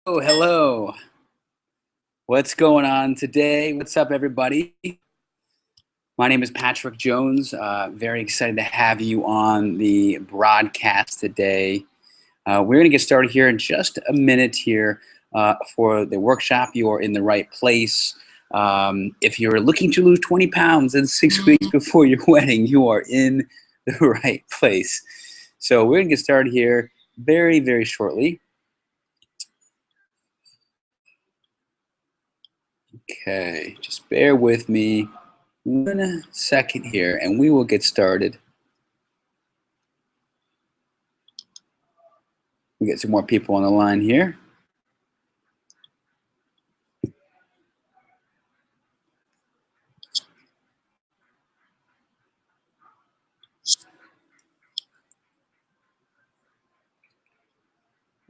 Oh, hello. What's going on today? What's up, everybody? My name is Patrick Jones. Very excited to have you on the broadcast today. We're going to get started here in just a minute here for the workshop. You are in the right place. If you're looking to lose 20 pounds in 6 weeks before your wedding, you are in the right place. So we're going to get started here very, very shortly. Okay, just bear with me 1 second here and we will get started. We get some more people on the line here.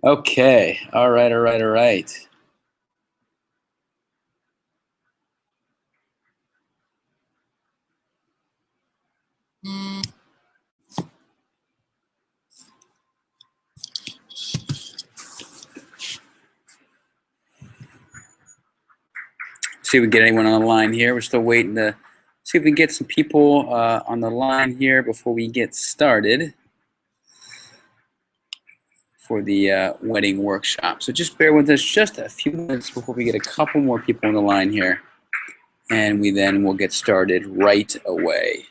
Okay, all right. See if we can get anyone on the line here. We're still waiting to see if we can get some people on the line here before we get started for the wedding workshop. So just bear with us just a few minutes before we get a couple more people on the line here, and we then will get started right away.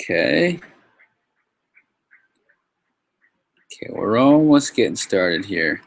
Okay. Okay, we're almost getting started here.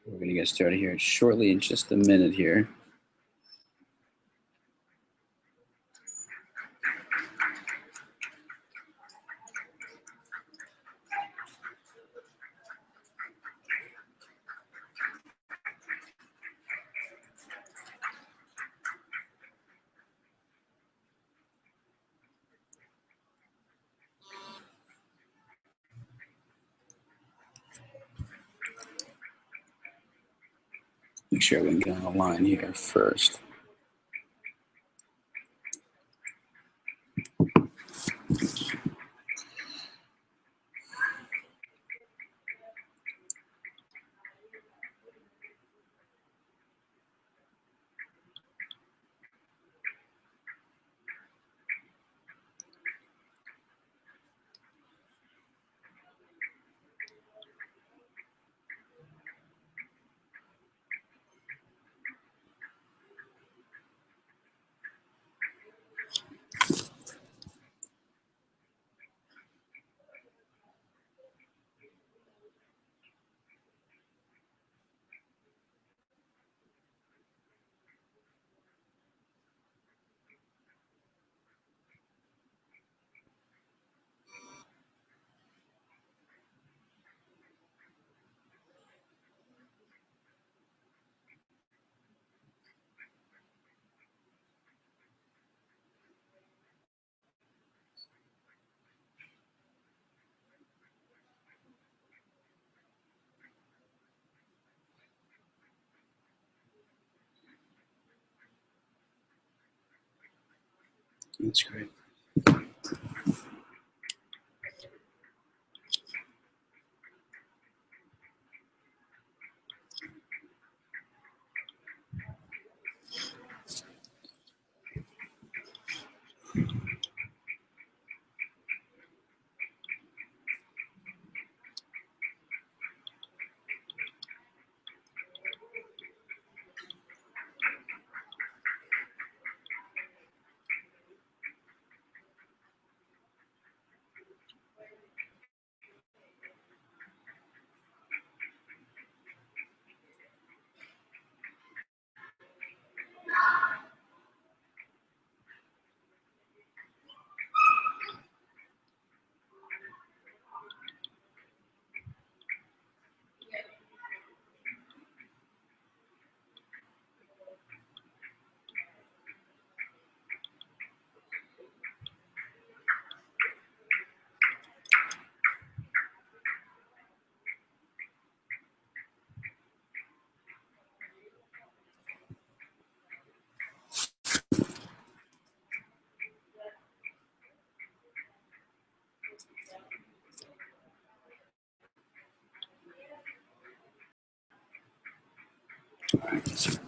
We're going to get started here shortly in just a minute here. Make sure we can get on the line here first. That's great. All right.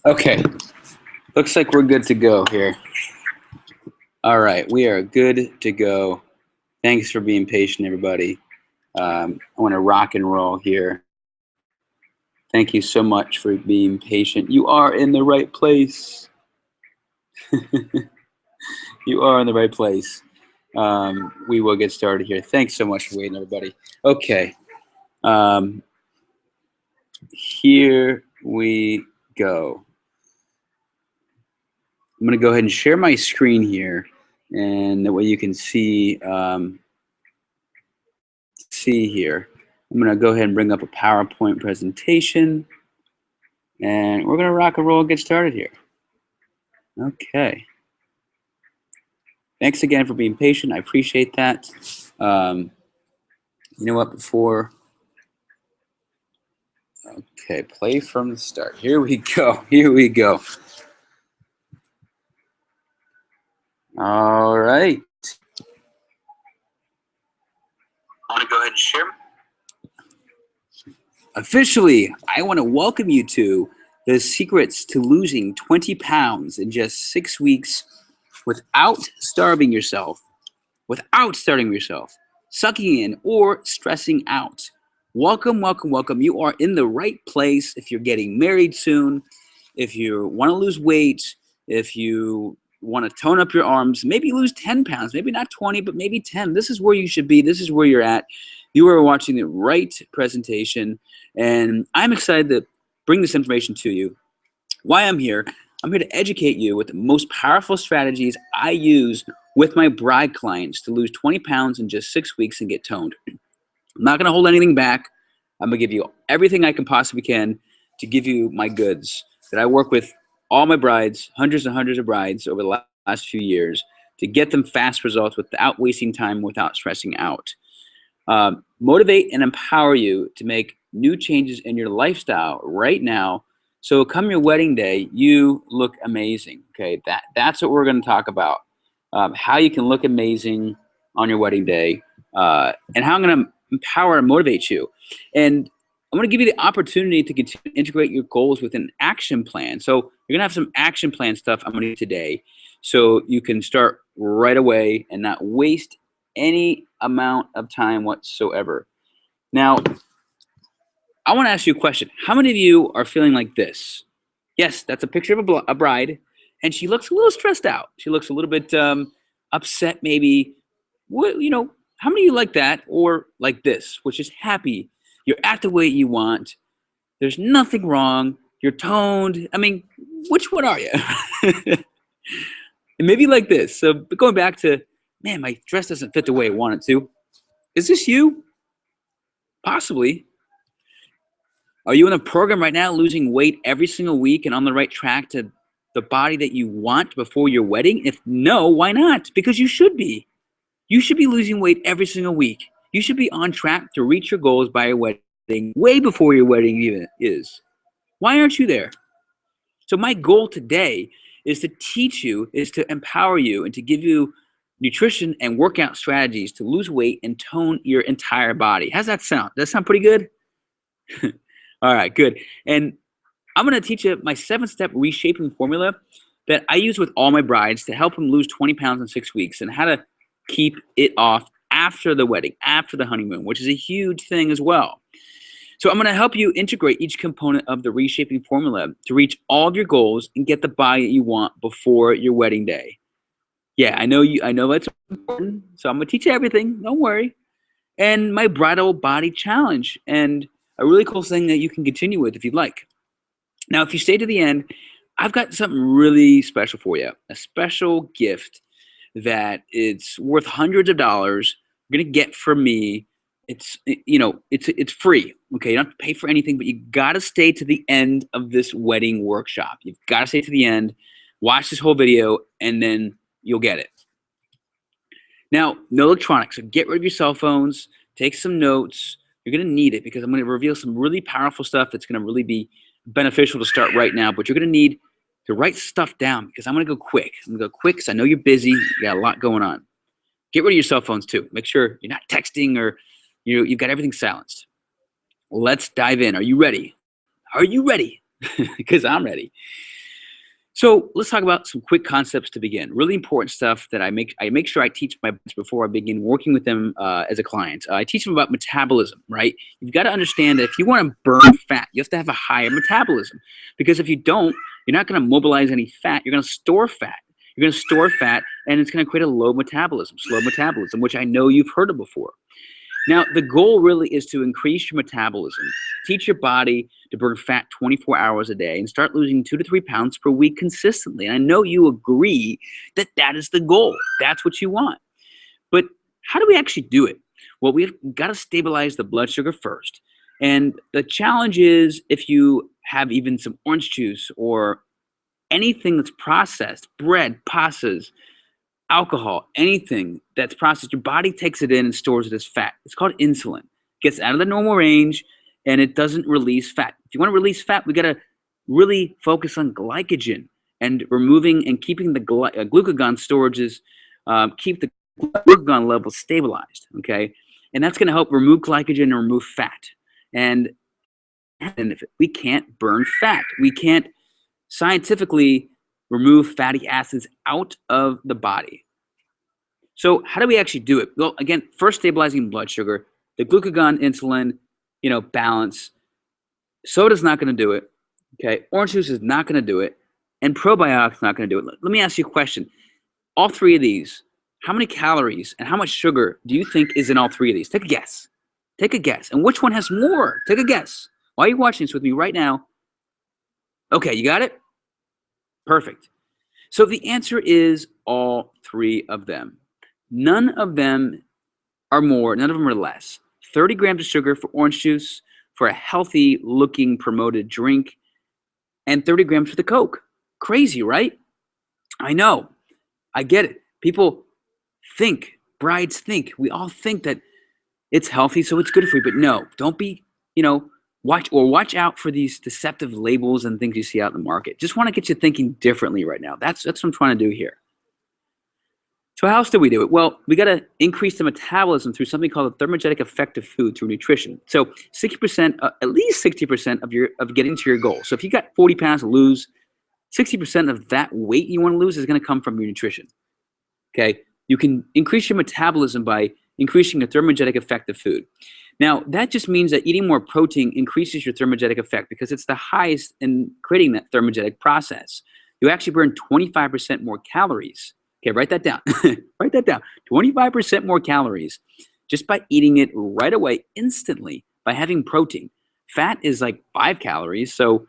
Okay, looks like we're good to go here. All right, we are good to go. Thanks for being patient, everybody. I want to rock and roll here. Thank you so much for being patient. You are in the right place. You are in the right place. We will get started here. Thanks so much for waiting, everybody. Okay. Here we go. I'm going to go ahead and share my screen here, and that way you can see here. I'm going to go ahead and bring up a PowerPoint presentation, and we're going to rock and roll and get started here. Okay. Thanks again for being patient. I appreciate that. You know what? Okay, play from the start. Here we go. Here we go. All right. I want to go ahead and share. Officially, I want to welcome you to the secrets to losing 20 pounds in just 6 weeks without starving yourself, sucking in, or stressing out. Welcome, welcome, welcome. You are in the right place if you're getting married soon, if you want to lose weight, if you want to tone up your arms, maybe lose 10 pounds, maybe not 20, but maybe 10. This is where you should be. This is where you're at. You are watching the right presentation, and I'm excited to bring this information to you. Why I'm here to educate you with the most powerful strategies I use with my bride clients to lose 20 pounds in just 6 weeks and get toned. I'm not going to hold anything back. I'm going to give you everything I can possibly can to give you my goods that I work with all my brides, hundreds and hundreds of brides over the last few years to get them fast results without wasting time, without stressing out. Motivate and empower you to make new changes in your lifestyle right now. So come your wedding day, you look amazing. Okay, that's what we're going to talk about. How you can look amazing on your wedding day, and how I'm going to empower and motivate you. And I'm going to give you the opportunity to continue to integrate your goals with an action plan. So you're going to have some action plan stuff I'm going to do today, so you can start right away and not waste any amount of time whatsoever. Now, I want to ask you a question. How many of you are feeling like this? Yes, that's a picture of a bride, and she looks a little stressed out. She looks a little bit upset, maybe. How many of you like that, or like this, which is happy? You're at the weight you want. There's nothing wrong. You're toned. I mean, which one are you? And maybe like this. So going back to, man, my dress doesn't fit the way I want it to. Is this you? Possibly. Are you in a program right now losing weight every single week and on the right track to the body that you want before your wedding? If no, why not? Because you should be. You should be losing weight every single week. You should be on track to reach your goals by your wedding, way before your wedding even is. Why aren't you there? So my goal today is to teach you, is to empower you, and to give you nutrition and workout strategies to lose weight and tone your entire body. How's that sound? Does that sound pretty good? All right, good. And I'm going to teach you my 7-step reshaping formula that I use with all my brides to help them lose 20 pounds in 6 weeks, and how to keep it off after the wedding, after the honeymoon, which is a huge thing as well. So I'm going to help you integrate each component of the reshaping formula to reach all of your goals and get the body that you want before your wedding day. Yeah, I know that's important. So I'm going to teach you everything. Don't worry. And my bridal body challenge, and a really cool thing that you can continue with if you'd like. Now, if you stay to the end, I've got something really special for you, a special gift that it's worth hundreds of dollars. You're going to get from me. It's free. Okay, you don't have to pay for anything, but you got to stay to the end of this wedding workshop. You've got to stay to the end, watch this whole video, and then you'll get it. Now, no electronics. So get rid of your cell phones. Take some notes. You're going to need it because I'm going to reveal some really powerful stuff that's going to really be beneficial to start right now. But you're going to need to write stuff down because I'm going to go quick. I'm going to go quick because I know you're busy. You got a lot going on. Get rid of your cell phones too. Make sure you're not texting or you've got everything silenced. Let's dive in. Are you ready? Are you ready? Because I'm ready. So let's talk about some quick concepts to begin. Really important stuff that I make sure I teach my brides before I begin working with them as a client. I teach them about metabolism, right? You've got to understand that if you want to burn fat, you have to have a higher metabolism. Because if you don't, you're not going to mobilize any fat. You're going to store fat. You're going to store fat, and it's going to create a slow metabolism, which I know you've heard of before. Now, the goal really is to increase your metabolism, teach your body to burn fat 24 hours a day, and start losing 2 to 3 pounds per week consistently. And I know you agree that that is the goal. That's what you want. But how do we actually do it? Well, we've got to stabilize the blood sugar first. And the challenge is if you have even some orange juice or anything that's processed, bread, pastas, alcohol, anything that's processed, your body takes it in and stores it as fat. It's called insulin. It gets out of the normal range and it doesn't release fat. If you want to release fat, we got to really focus on glycogen and removing and keeping the glucagon storages, keep the glucagon level stabilized, okay? And that's going to help remove glycogen and remove fat. And if we can't burn fat, we can't scientifically remove fatty acids out of the body. So how do we actually do it? Well, again, first stabilizing blood sugar, the glucagon, insulin, balance. Soda's not going to do it. Okay, orange juice is not going to do it, and probiotics not going to do it. Let me ask you a question. All three of these, how many calories and how much sugar do you think is in all three of these? Take a guess. Take a guess. And which one has more? Take a guess. Why are you watching this with me right now? Okay, you got it? Perfect. So the answer is all three of them. None of them are more, none of them are less. 30 grams of sugar for orange juice, for a healthy looking promoted drink, and 30 grams for the Coke. Crazy, right? I know. I get it. People think, brides think, we all think that it's healthy, so it's good for you. But no, don't be, watch out for these deceptive labels and things you see out in the market. Just want to get you thinking differently right now. That's what I'm trying to do here. So how else do we do it? Well, we got to increase the metabolism through something called a thermogenic effect of food through nutrition. So 60%, at least 60% of getting to your goal. So if you got 40 pounds to lose, 60% of that weight you want to lose is going to come from your nutrition. Okay, you can increase your metabolism by increasing the thermogenic effect of food. Now, that just means that eating more protein increases your thermogenic effect because it's the highest in creating that thermogenic process. You actually burn 25% more calories. Okay, write that down. Write that down. 25% more calories just by eating it right away, instantly, by having protein. Fat is like 5 calories, so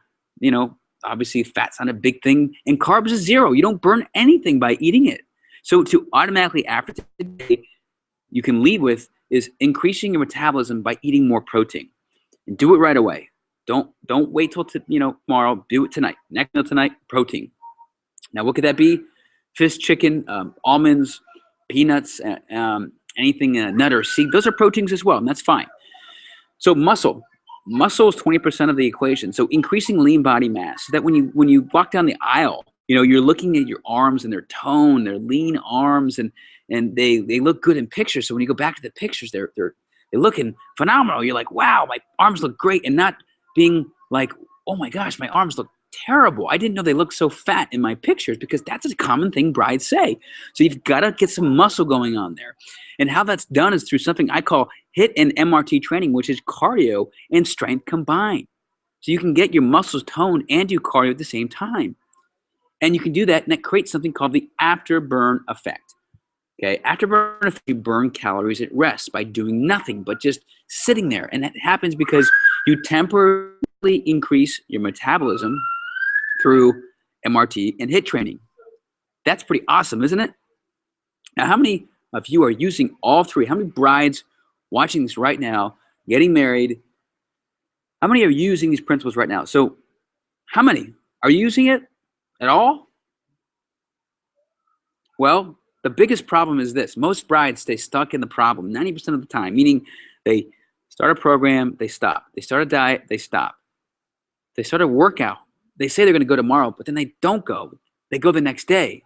obviously fat's not a big thing, and carbs is 0. You don't burn anything by eating it. So to automatically after today, you can lead with is increasing your metabolism by eating more protein, and do it right away. Don't wait till tomorrow. Do it tonight. Next meal tonight, protein. Now, what could that be? Fish, chicken, almonds, peanuts, anything nut or seed. Those are proteins as well, and that's fine. So muscle is 20% of the equation. So increasing lean body mass, so that when you walk down the aisle, you're looking at your arms and their tone, their lean arms, and they look good in pictures. So when you go back to the pictures, they're looking phenomenal. You're like, wow, my arms look great, and not being like, oh my gosh, my arms look terrible. I didn't know they looked so fat in my pictures, because that's a common thing brides say. So you've got to get some muscle going on there. And how that's done is through something I call HIIT and MRT training, which is cardio and strength combined. So you can get your muscles toned and do cardio at the same time. And you can do that, and that creates something called the afterburn effect. Okay, afterburn effect, you burn calories at rest by doing nothing but just sitting there. And that happens because you temporarily increase your metabolism through MRT and HIIT training. That's pretty awesome, isn't it? Now, how many of you are using all three? How many brides watching this right now, getting married, how many are using these principles right now? So how many are you using it at all? Well, the biggest problem is this. Most brides stay stuck in the problem 90% of the time, meaning they start a program, they stop. They start a diet, they stop. They start a workout. They say they're going to go tomorrow, but then they don't go. They go the next day.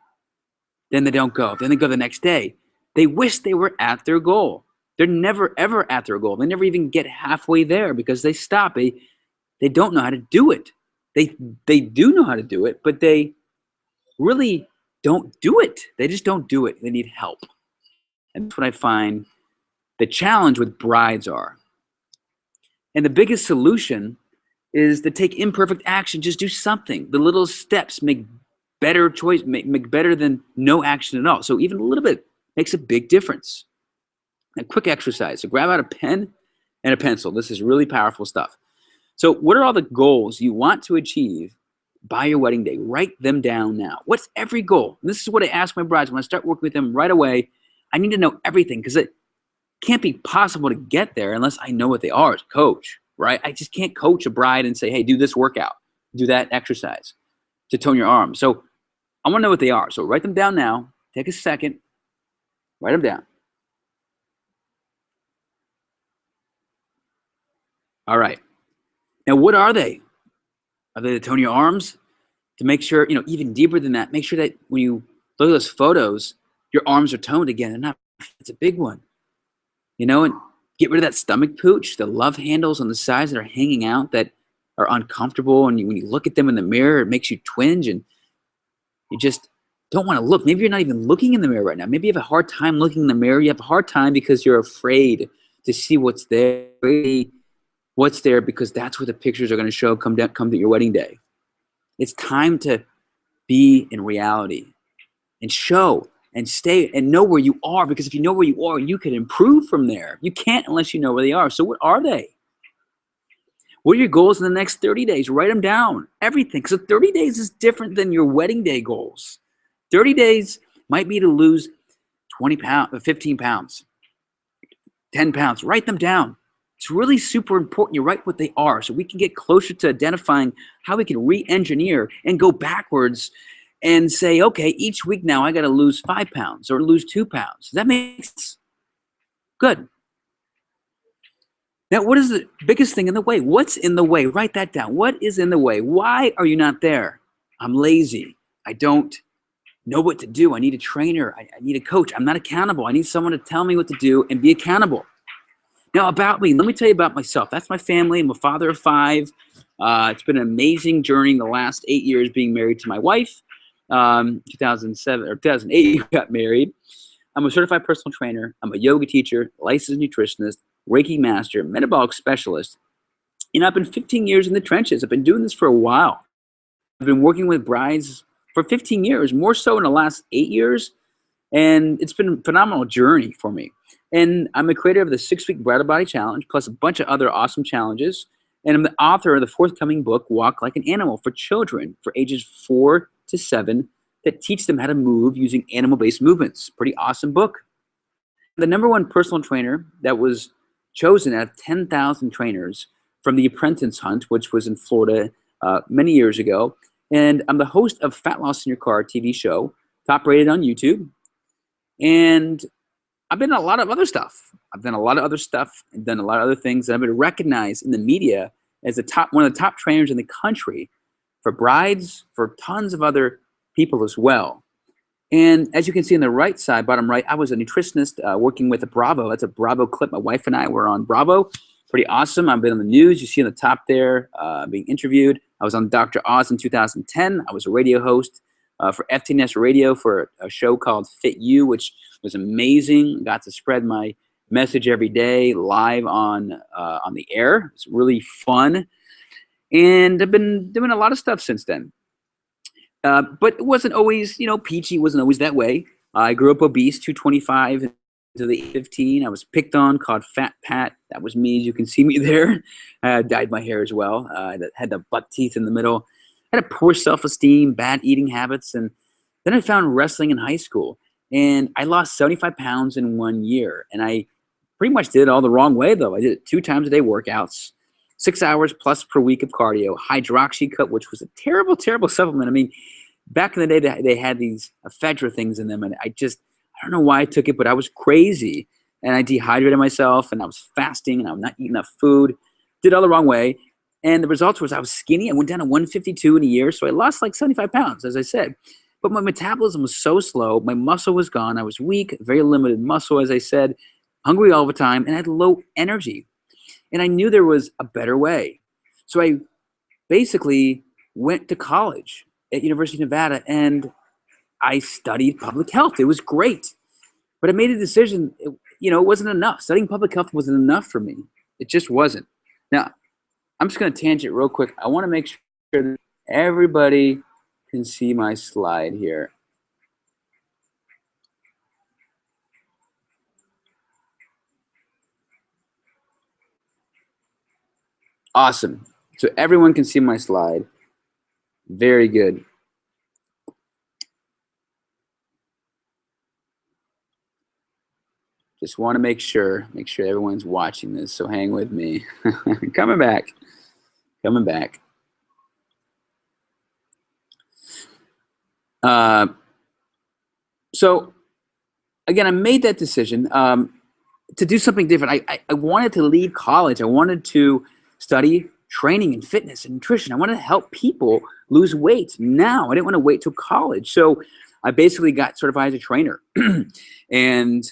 Then they don't go. Then they go the next day. They wish they were at their goal. They're never, ever at their goal. They never even get halfway there because they stop. They don't know how to do it. They do know how to do it, but they really don't do it. They just don't do it. They need help. And that's what I find the challenge with brides are. And the biggest solution is to take imperfect action. Just do something. The little steps make better choice, make better than no action at all. So even a little bit makes a big difference. A quick exercise. So grab out a pen and a pencil. This is really powerful stuff. So what are all the goals you want to achieve by your wedding day? Write them down now. What's every goal? And this is what I ask my brides when I start working with them right away. I need to know everything, because it can't be possible to get there unless I know what they are as a coach, right? I just can't coach a bride and say, hey, do this workout, do that exercise to tone your arms. So I want to know what they are. So write them down now. Take a second. Write them down. All right. Now, what are they? Are they to tone your arms? To make sure, even deeper than that, make sure that when you look at those photos, your arms are toned again. And it's a big one. And get rid of that stomach pooch, the love handles on the sides that are hanging out that are uncomfortable. And when you look at them in the mirror, it makes you twinge and you just don't want to look. Maybe you're not even looking in the mirror right now. Maybe you have a hard time looking in the mirror. You have a hard time because you're afraid to see what's there. What's there, because that's what the pictures are going to show come to your wedding day. It's time to be in reality and show and stay and know where you are, because if you know where you are, you can improve from there. You can't unless you know where they are. So what are they? What are your goals in the next 30 days? Write them down, everything. So 30 days is different than your wedding day goals. 30 days might be to lose 20 pounds, 15 pounds, 10 pounds. Write them down. It's really super important you write what they are, so we can get closer to identifying how we can re-engineer and go backwards and say, okay, each week now I got to lose 5 pounds or lose 2 pounds. Does that make sense? Good. Now, what is the biggest thing in the way? What's in the way? Write that down. What is in the way? Why are you not there? I'm lazy. I don't know what to do. I need a trainer. I need a coach. I'm not accountable. I need someone to tell me what to do and be accountable. Now, about me, let me tell you about myself. That's my family. I'm a father of 5. It's been an amazing journey in the last 8 years being married to my wife. 2008, we got married. I'm a certified personal trainer. I'm a yoga teacher, licensed nutritionist, Reiki master, metabolic specialist. I've been 15 years in the trenches. I've been doing this for a while. I've been working with brides for 15 years, more so in the last 8 years. And it's been a phenomenal journey for me. And I'm the creator of the 6-week Bridal Body Challenge, plus a bunch of other awesome challenges. And I'm the author of the forthcoming book, Walk Like an Animal, for children for ages 4 to 7 that teach them how to move using animal-based movements. Pretty awesome book. The #1 personal trainer that was chosen out of 10,000 trainers from the Apprentice Hunt, which was in Florida many years ago. And I'm the host of Fat Loss in Your Car TV show, top rated on YouTube. And I've been in a lot of other stuff. I've done a lot of other stuff and done a lot of other things. And I've been recognized in the media as one of the top trainers in the country for brides, for tons of other people as well. And as you can see on the right side, bottom right, I was a nutritionist working with a Bravo. That's a Bravo clip. My wife and I were on Bravo. Pretty awesome. I've been on the news. You see on the top there being interviewed. I was on Dr. Oz in 2010. I was a radio host for FTNS Radio for a show called Fit You, which was amazing. Got to spread my message every day live on the air. It's really fun. And I've been doing a lot of stuff since then. But it wasn't always, peachy. It wasn't always that way. I grew up obese, 225 to the 15. I was picked on, called Fat Pat. That was me, as you can see me there. I dyed my hair as well. I had the buck teeth in the middle. I had a poor self-esteem, bad eating habits. And then I found wrestling in high school. And I lost 75 pounds in 1 year. And I pretty much did it all the wrong way, though. I did it 2 times a day workouts, 6 hours plus per week of cardio, hydroxycut, which was a terrible, terrible supplement. I mean, back in the day, they had these ephedra things in them. And I don't know why I took it, but I was crazy. And I dehydrated myself, and I was fasting, and I was not eating enough food. Did it all the wrong way. And the results was I was skinny. I went down to 152 in a year, so I lost like 75 pounds, as I said. But my metabolism was so slow. My muscle was gone. I was weak, very limited muscle, as I said, hungry all the time, and I had low energy. And I knew there was a better way. So I basically went to college at University of Nevada, and I studied public health. It was great. But I made a decision, it wasn't enough. Studying public health wasn't enough for me. It just wasn't. Now, I'm just going to tangent real quick. I want to make sure that everybody can see my slide here. Awesome. So everyone can see my slide. Very good. Just want to make sure everyone's watching this, so hang with me. Coming back. So again, I made that decision to do something different. I wanted to leave college. I wanted to study training and fitness and nutrition. I wanted to help people lose weight now. I didn't want to wait till college. So I basically got certified as a trainer. And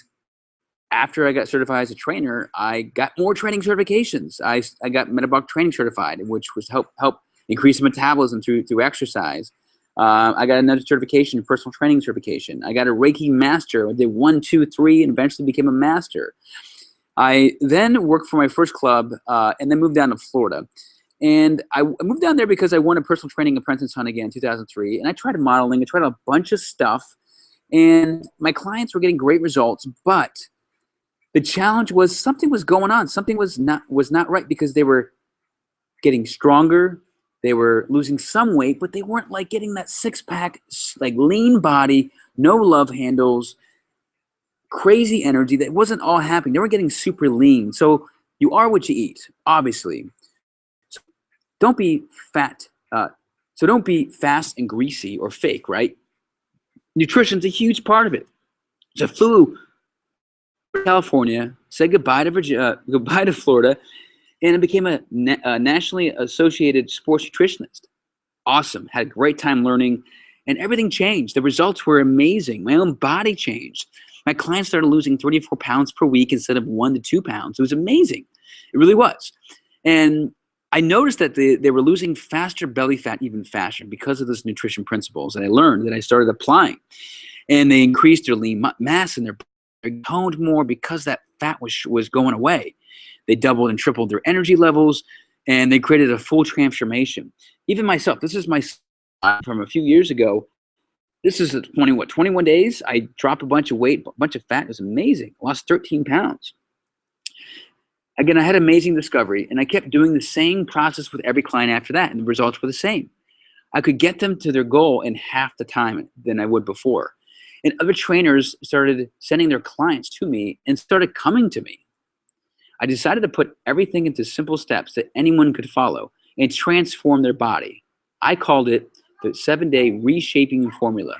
after I got certified as a trainer, I got more training certifications. I got metabolic training certified, which was help increase metabolism through exercise. I got another certification, personal training certification. I got a Reiki master. I did 1, 2, 3, and eventually became a master. I then worked for my first club and then moved down to Florida. And I moved down there because I won a personal training apprentice hunt again in 2003. And I tried modeling. I tried a bunch of stuff. And my clients were getting great results. But the challenge was something was going on. Something was not right because they were getting stronger. They were losing some weight, but they weren't like getting that 6-pack, like lean body, no love handles, crazy energy. That wasn't all happening. They were getting super lean. So you are what you eat, obviously. So don't be fat. So don't be fast and greasy or fake, right? Nutrition's a huge part of it. So flew to California, said goodbye to Florida, and I became a nationally associated sports nutritionist. Awesome. Had a great time learning, and everything changed. The results were amazing. My own body changed. My clients started losing 3 to 4 pounds per week instead of 1 to 2 pounds. It was amazing. It really was. And I noticed that they were losing faster belly fat even faster because of those nutrition principles that I learned, that I started applying. And they increased their lean mass, and they're toned more because that fat was going away. They doubled and tripled their energy levels, and they created a full transformation. Even myself, this is my from a few years ago. This is 21 days. I dropped a bunch of weight, a bunch of fat. It was amazing. I lost 13 pounds. Again, I had amazing discovery, and I kept doing the same process with every client after that, and the results were the same. I could get them to their goal in half the time than I would before. And other trainers started sending their clients to me and started coming to me. I decided to put everything into simple steps that anyone could follow and transform their body. I called it the 7-day reshaping formula.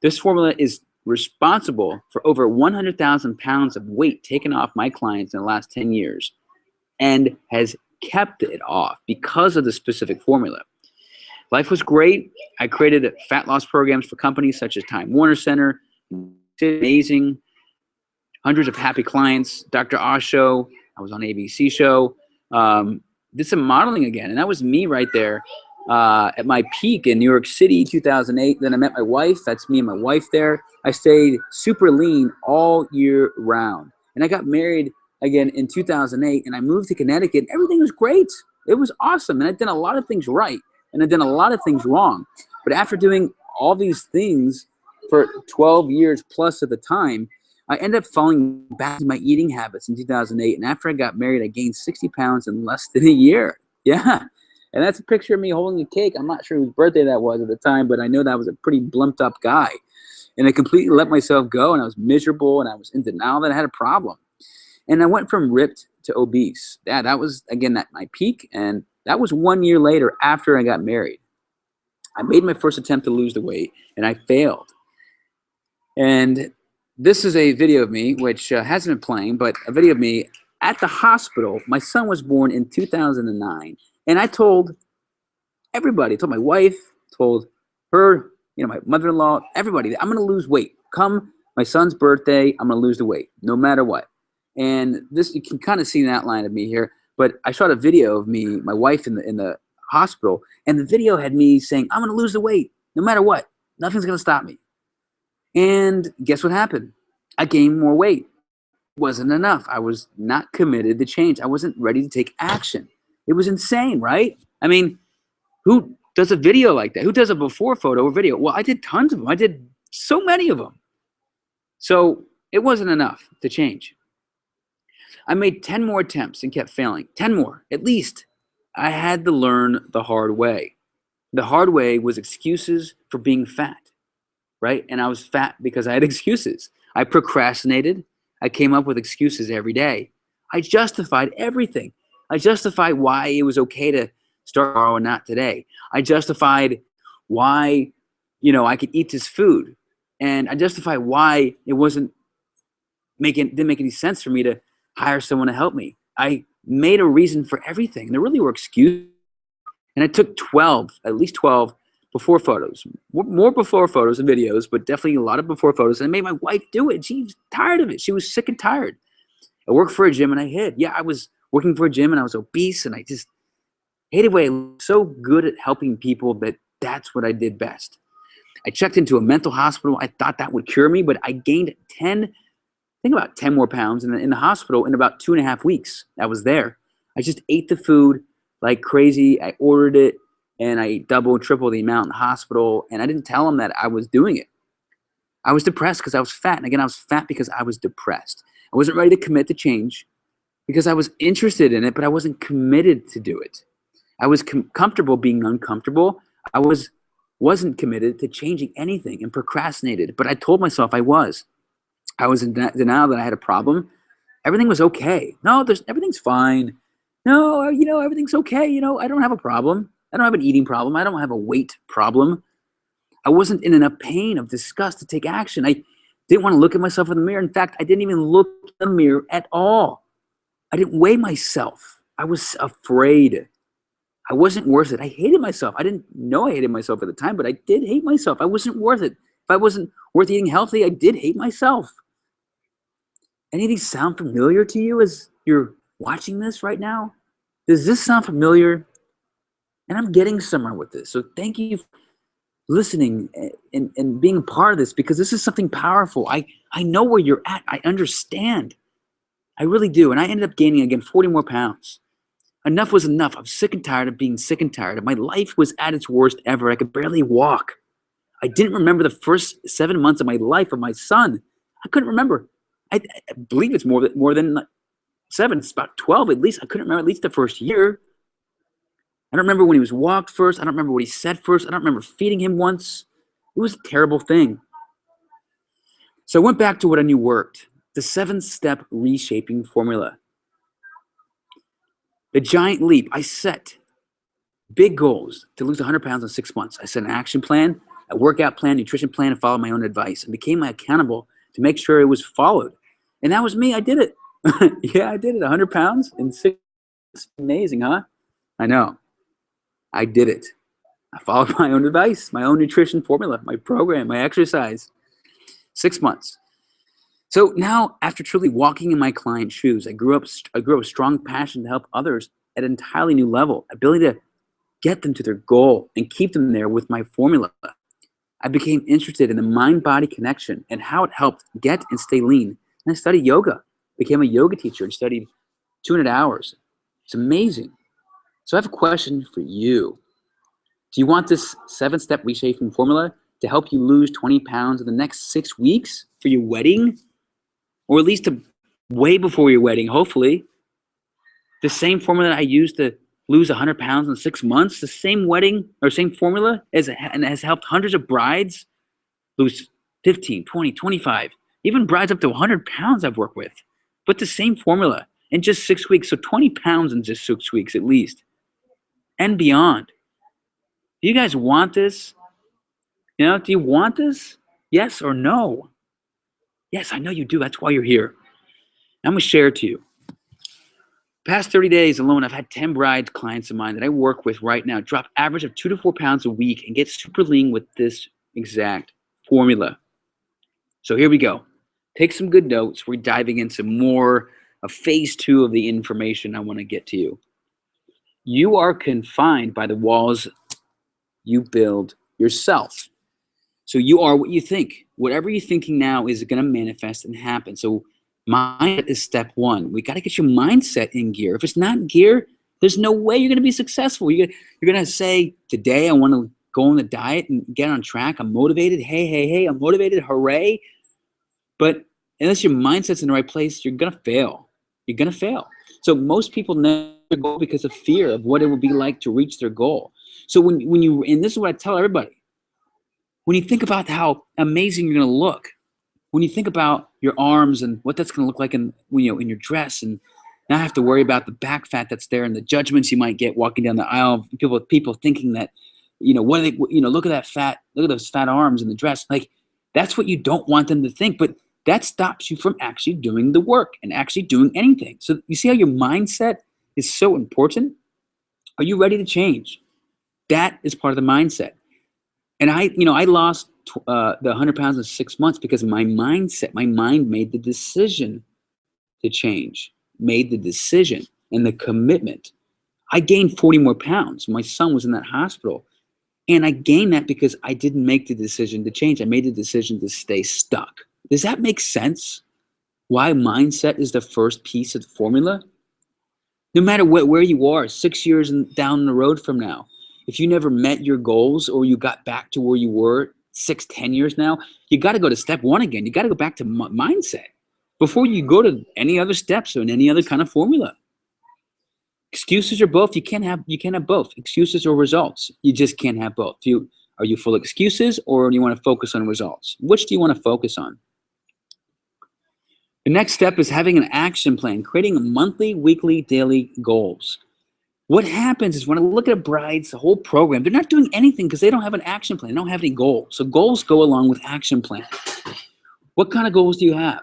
This formula is responsible for over 100,000 pounds of weight taken off my clients in the last 10 years and has kept it off because of the specific formula. Life was great. I created fat loss programs for companies such as Time Warner Center. Amazing. Hundreds of happy clients. Dr. Oz show. I was on ABC show. Did some modeling again. And that was me right there at my peak in New York City, 2008. Then I met my wife. That's me and my wife there. I stayed super lean all year round. And I got married again in 2008. And I moved to Connecticut. Everything was great. It was awesome. And I'd done a lot of things right. And I'd done a lot of things wrong. But after doing all these things for 12 years plus at the time, I ended up falling back to my eating habits in 2008. And after I got married, I gained 60 pounds in less than a year. Yeah. And that's a picture of me holding a cake. I'm not sure whose birthday that was at the time, but I know that was a pretty blumped up guy. And I completely let myself go, and I was miserable, and I was in denial that I had a problem. And I went from ripped to obese. Yeah, that was, again, at my peak. And that was 1 year later after I got married. I made my first attempt to lose the weight, and I failed. And this is a video of me, which hasn't been playing, but a video of me at the hospital. My son was born in 2009. And I told everybody, told my wife, told her, my mother-in-law, everybody, I'm going to lose weight. Come my son's birthday, I'm going to lose the weight, no matter what. And this, you can kind of see an outline of me here. But I shot a video of me, my wife in the hospital, and the video had me saying, I'm going to lose the weight, no matter what. Nothing's going to stop me. And guess what happened? I gained more weight. It wasn't enough. I was not committed to change. I wasn't ready to take action. It was insane, right? I mean, who does a video like that? Who does a before photo or video? Well, I did tons of them. I did so many of them. So it wasn't enough to change. I made 10 more attempts and kept failing. 10 more, at least. I had to learn the hard way. The hard way was excuses for being fat, right? And I was fat because I had excuses. I procrastinated. I came up with excuses every day. I justified everything. I justified why it was okay to start tomorrow and not today. I justified why, I could eat this food. And I justified why it didn't make any sense for me to hire someone to help me. I made a reason for everything. There really were excuses. And I took at least 12 before photos. More before photos and videos, but definitely a lot of before photos. And I made my wife do it. She was tired of it. She was sick and tired. I worked for a gym and I hid. Yeah, I was working for a gym and I was obese and I just hated what I was so good at helping people that's what I did best. I checked into a mental hospital. I thought that would cure me, but I gained 10 more pounds in the hospital in about 2.5 weeks. I was there. I just ate the food like crazy. I ordered it and I ate double and triple the amount in the hospital. And I didn't tell them that I was doing it. I was depressed because I was fat. And again, I was fat because I was depressed. I wasn't ready to commit to change because I was interested in it, but I wasn't committed to do it. I was comfortable being uncomfortable. I wasn't committed to changing anything and procrastinated, but I told myself I was. I was in denial that I had a problem. Everything was okay. No, everything's fine. No, everything's okay. I don't have a problem. I don't have an eating problem. I don't have a weight problem. I wasn't in enough pain of disgust to take action. I didn't want to look at myself in the mirror. In fact, I didn't even look in the mirror at all. I didn't weigh myself. I was afraid. I wasn't worth it. I hated myself. I didn't know I hated myself at the time, but I did hate myself. I wasn't worth it. If I wasn't worth eating healthy, I did hate myself. Any of these sound familiar to you as you're watching this right now? Does this sound familiar? And I'm getting somewhere with this. So thank you for listening and being a part of this, because this is something powerful. I know where you're at. I understand. I really do. And I ended up gaining, again, 40 more pounds. Enough was enough. I'm sick and tired of being sick and tired. My life was at its worst ever. I could barely walk. I didn't remember the first 7 months of my life of my son. I couldn't remember. I believe it's more than 7. It's about 12 at least. I couldn't remember at least the first year. I don't remember when he was walked first. I don't remember what he said first. I don't remember feeding him once. It was a terrible thing. So I went back to what I knew worked. The 7-step reshaping formula. The giant leap. I set big goals to lose 100 pounds in 6 months. I set an action plan, a workout plan, nutrition plan, and followed my own advice and became accountable to make sure it was followed. And that was me. I did it. Yeah, I did it. 100 pounds in 6 months. Amazing, huh? I know. I did it. I followed my own advice, my own nutrition formula, my program, my exercise. 6 months. So now, after truly walking in my client's shoes, I grew up a strong passion to help others at an entirely new level, ability to get them to their goal and keep them there with my formula. I became interested in the mind-body connection and how it helped get and stay lean. And I studied yoga, became a yoga teacher and studied 200 hours. It's amazing. So I have a question for you. Do you want this 7-step reshaping formula to help you lose 20 pounds in the next 6 weeks for your wedding? Or at least way before your wedding, hopefully. The same formula I used to lose 100 pounds in 6 months, the same wedding or same formula and has helped hundreds of brides lose 15, 20, 25, even brides up to 100 pounds I've worked with. But the same formula in just 6 weeks, so 20 pounds in just 6 weeks at least and beyond. Do you guys want this? Do you want this? Yes or no? Yes, I know you do. That's why you're here. I'm going to share it to you. Past 30 days alone, I've had 10 bride clients of mine that I work with right now drop average of 2 to 4 pounds a week and get super lean with this exact formula. So here we go. Take some good notes. We're diving into more of phase 2 of the information I want to get to you. You are confined by the walls you build yourself. So you are what you think. Whatever you're thinking now is going to manifest and happen. So mindset is step 1. We got to get your mindset in gear. If it's not in gear, there's no way you're going to be successful. You're going to say, today I want to go on the diet and get on track. I'm motivated. Hey, I'm motivated. Hooray. But unless your mindset's in the right place, you're going to fail. You're going to fail. So most people never go because of fear of what it will be like to reach their goal. So when you, and this is what I tell everybody, when you think about how amazing you're going to look, when you think about your arms and what that's going to look like in your dress, and not have to worry about the back fat that's there and the judgments you might get walking down the aisle, people thinking that, what are they, look at that fat, look at those fat arms in the dress. Like, that's what you don't want them to think, but that stops you from actually doing the work and actually doing anything. So you see how your mindset is so important? Are you ready to change? That is part of the mindset. And I lost the 100 pounds in 6 months because of my mindset. My mind made the decision to change, made the decision and the commitment. I gained 40 more pounds. My son was in that hospital. And I gained that because I didn't make the decision to change. I made the decision to stay stuck. Does that make sense? Why mindset is the first piece of the formula? No matter where you are, 6 years down the road from now, if you never met your goals or you got back to where you were 6, 10 years now, you got to go to step 1 again. You got to go back to mindset before you go to any other steps or in any other kind of formula. Excuses are both. You can't have both. Excuses or results. You just can't have both. Are you full of excuses or do you want to focus on results? Which do you want to focus on? The next step is having an action plan, creating monthly, weekly, daily goals. What happens is when I look at brides, the whole program, they're not doing anything because they don't have an action plan. They don't have any goals. So goals go along with action plan. What kind of goals do you have?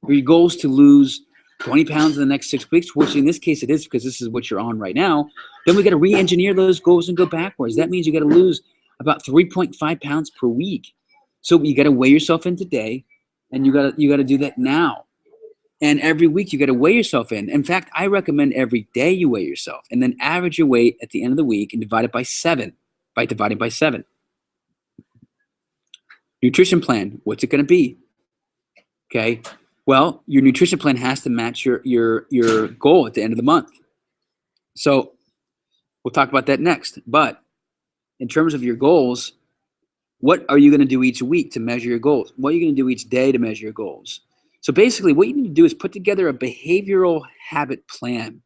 Are your goals to lose 20 pounds in the next 6 weeks, which in this case it is because this is what you're on right now? Then we got to re-engineer those goals and go backwards. That means you got to lose about 3.5 pounds per week. So you got to weigh yourself in today, and you got to do that now. And every week you got to weigh yourself in. In fact, I recommend every day you weigh yourself and then average your weight at the end of the week and divide it by 7, by dividing by 7. Nutrition plan, what's it going to be? Okay. Well, your nutrition plan has to match your goal at the end of the month. So we'll talk about that next. But in terms of your goals, What are you going to do each week to measure your goals? What are you going to do each day to measure your goals? So basically, what you need to do is put together a behavioral habit plan.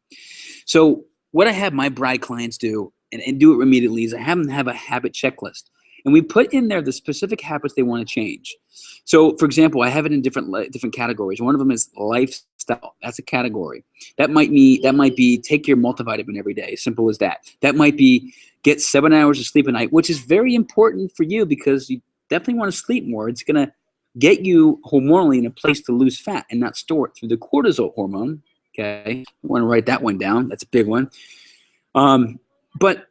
So what I have my bride clients do, and do it immediately, is I have them have a habit checklist. And we put in there the specific habits they want to change. So, for example, I have it in different categories. One of them is lifestyle. That's a category. That might be take your multivitamin every day. Simple as that. That might be get 7 hours of sleep a night, which is very important for you because you definitely want to sleep more. It's going to get you hormonally in a place to lose fat and not store it through the cortisol hormone. Okay, I want to write that one down. That's a big one. But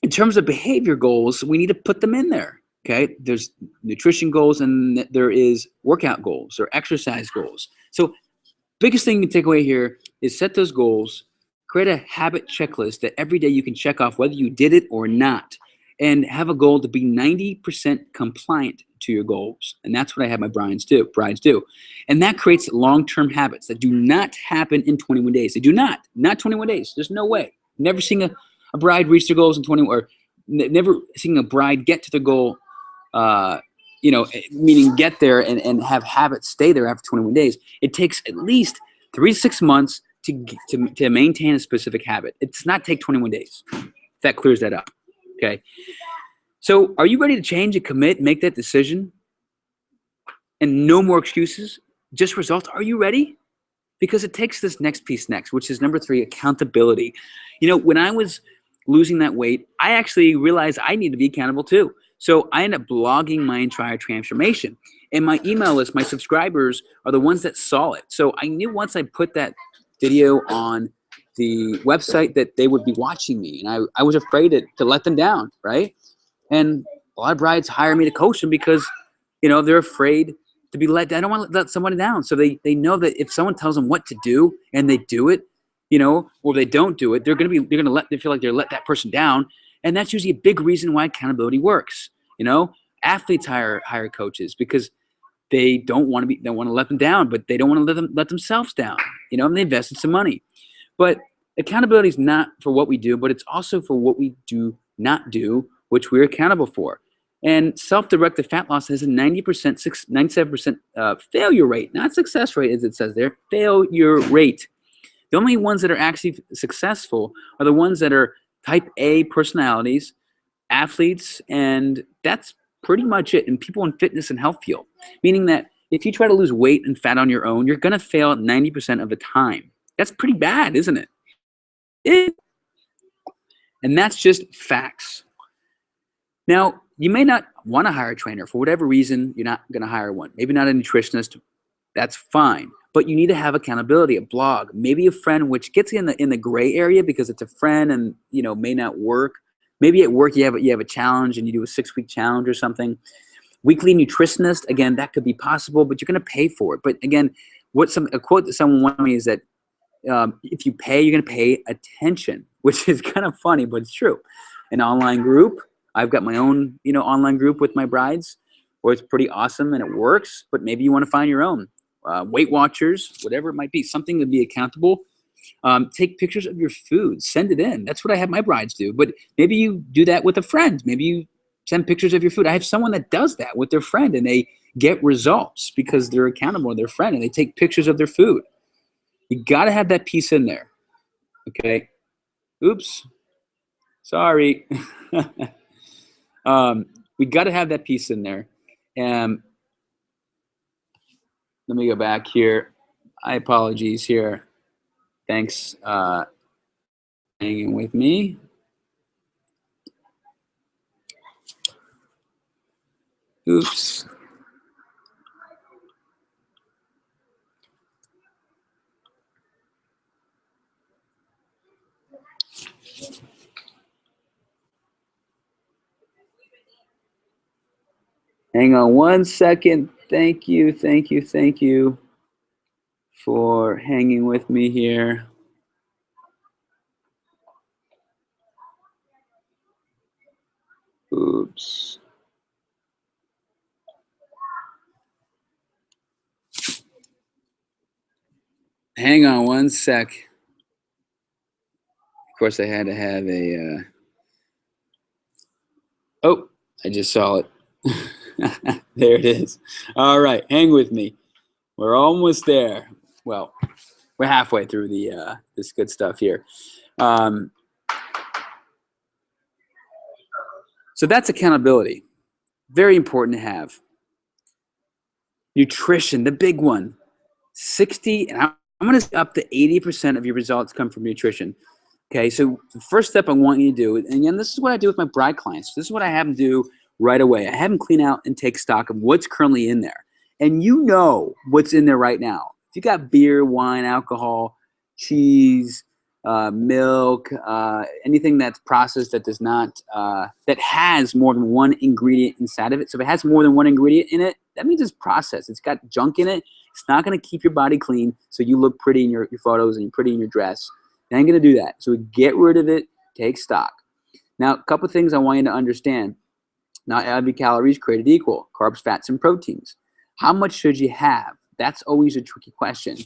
in terms of behavior goals, we need to put them in there. Okay, there's nutrition goals and there is workout goals or exercise goals. So biggest thing you can take away here is set those goals, create a habit checklist that every day you can check off whether you did it or not, and have a goal to be 90% compliant to your goals. And that's what I have my brides do. And that creates long-term habits that do not happen in 21 days. They do not 21 days. There's no way. Never seen a bride reach their goals in 21, or never seeing a bride get to the goal, meaning get there and have habits stay there after 21 days. It takes at least 3 to 6 months to maintain a specific habit. It does not take 21 days. That clears that up. Okay. So are you ready to change and commit, make that decision? And no more excuses, just results. Are you ready? Because it takes this next piece next, which is number 3, accountability. When I was losing that weight, I actually realized I need to be accountable too. So I ended up blogging my entire transformation. And my email list, my subscribers are the ones that saw it. So I knew once I put that video on the website that they would be watching me. And I was afraid to let them down, right? And a lot of brides hire me to coach them because, they're afraid to be let down. I don't want to let somebody down. So they know that if someone tells them what to do and they do it, or they don't do it, they feel like they're let that person down. And that's usually a big reason why accountability works. Athletes hire coaches because they don't want to let them down, but they don't want to let themselves down, and they invested some money. But accountability is not for what we do, but it's also for what we do not do, which we're accountable for. And self-directed fat loss has a 97% failure rate, not success rate as it says there, failure rate. The only ones that are actually successful are the ones that are type A personalities, athletes, and that's pretty much it. And people in fitness and health field, meaning that if you try to lose weight and fat on your own, you're going to fail 90% of the time. That's pretty bad, isn't it? And that's just facts. Now, you may not want to hire a trainer. For whatever reason, you're not going to hire one. Maybe not a nutritionist. That's fine. But you need to have accountability, a blog, maybe a friend, which gets in the gray area because it's a friend and may not work. Maybe at work you have a challenge and you do a 6-week challenge or something. Weekly nutritionist, again, that could be possible, but you're going to pay for it. But again, a quote that someone wanted me is that if you pay, you're going to pay attention, which is kind of funny, but it's true. An online group. I've got my own, online group with my brides where it's pretty awesome and it works, but maybe you want to find your own. Weight Watchers, whatever it might be, something to be accountable. Take pictures of your food, send it in. That's what I have my brides do. But maybe you do that with a friend. Maybe you send pictures of your food. I have someone that does that with their friend and they get results because they're accountable to their friend and they take pictures of their food. You got to have that piece in there. Okay. Oops. Sorry. We got to have that piece in there. And let me go back here. Apologies here. Thanks hanging with me. Oops. Hang on one second. Thank you for hanging with me here. Oops. Hang on one sec. Of course, I had to have a... Oh, I just saw it. There it is. All right, hang with me. We're almost there. Well, we're halfway through the this good stuff here. Um, so that's accountability. Very important to have. Nutrition, the big one. 60, and I'm going to up to 80% of your results come from nutrition. Okay, so the first step I want you to do, and again, this is what I do with my bride clients. This is what I have them do right away. I have them clean out and take stock of what's currently in there. And you know what's in there right now. If you got beer, wine, alcohol, cheese, milk, anything that's processed that does not, that has more than one ingredient inside of it. So if it has more than one ingredient in it, that means it's processed. It's got junk in it. It's not going to keep your body clean so you look pretty in your photos and you're pretty in your dress. It ain't going to do that. So get rid of it, take stock. Now, a couple things I want you to understand. Not every calorie is created equal. Carbs, fats, and proteins. How much should you have? That's always a tricky question.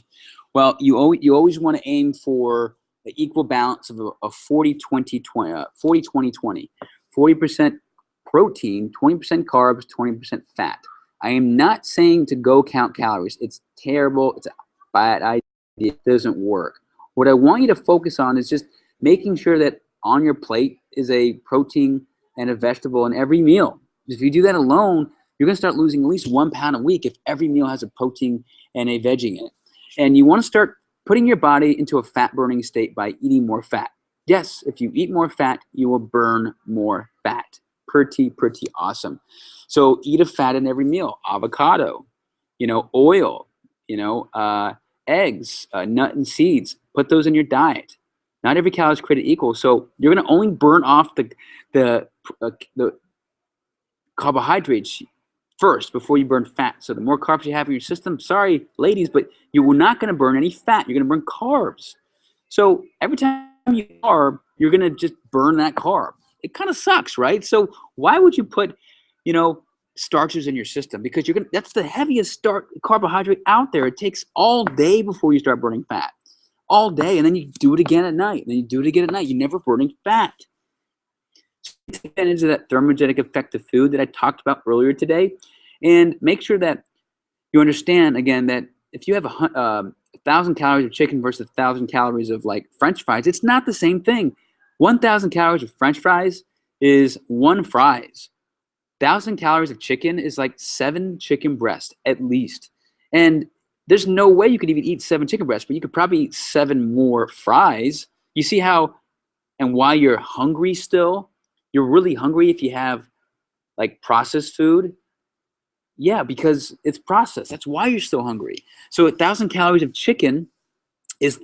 Well, you always want to aim for an equal balance of a 40-20-20, 40-20-20. 40% protein, 20% carbs, 20% fat. I am not saying to go count calories. It's terrible. It's a bad idea. It doesn't work. What I want you to focus on is just making sure that on your plate is a protein and a vegetable in every meal. If you do that alone, you're going to start losing at least 1 pound a week if every meal has a protein and a veggie in it. And you want to start putting your body into a fat-burning state by eating more fat. Yes, if you eat more fat, you will burn more fat. Pretty awesome. So eat a fat in every meal. Avocado, oil, eggs, nut and seeds. Put those in your diet. Not every calorie is created equal. So you're going to only burn off the carbohydrates first before you burn fat. So the more carbs you have in your system, sorry, ladies, but you're not going to burn any fat. You're going to burn carbs. So every time you carb, you're going to just burn that carb. It kind of sucks, right? So why would you put, starches in your system? Because that's the heaviest carbohydrate out there. It takes all day before you start burning fat. All day, and then you do it again at night. And then you do it again at night. You're never burning fat. Take advantage of that thermogenic effect of food that I talked about earlier today, and make sure that you understand again that if you have 1,000 calories of chicken versus 1,000 calories of like French fries, it's not the same thing. 1,000 calories of French fries is 1 fries. 1,000 calories of chicken is like 7 chicken breasts at least, and there's no way you could even eat 7 chicken breasts, but you could probably eat 7 more fries. You see how and why you're hungry still? You're really hungry if you have like processed food. Yeah, because it's processed. That's why you're still hungry. So 1,000 calories of chicken is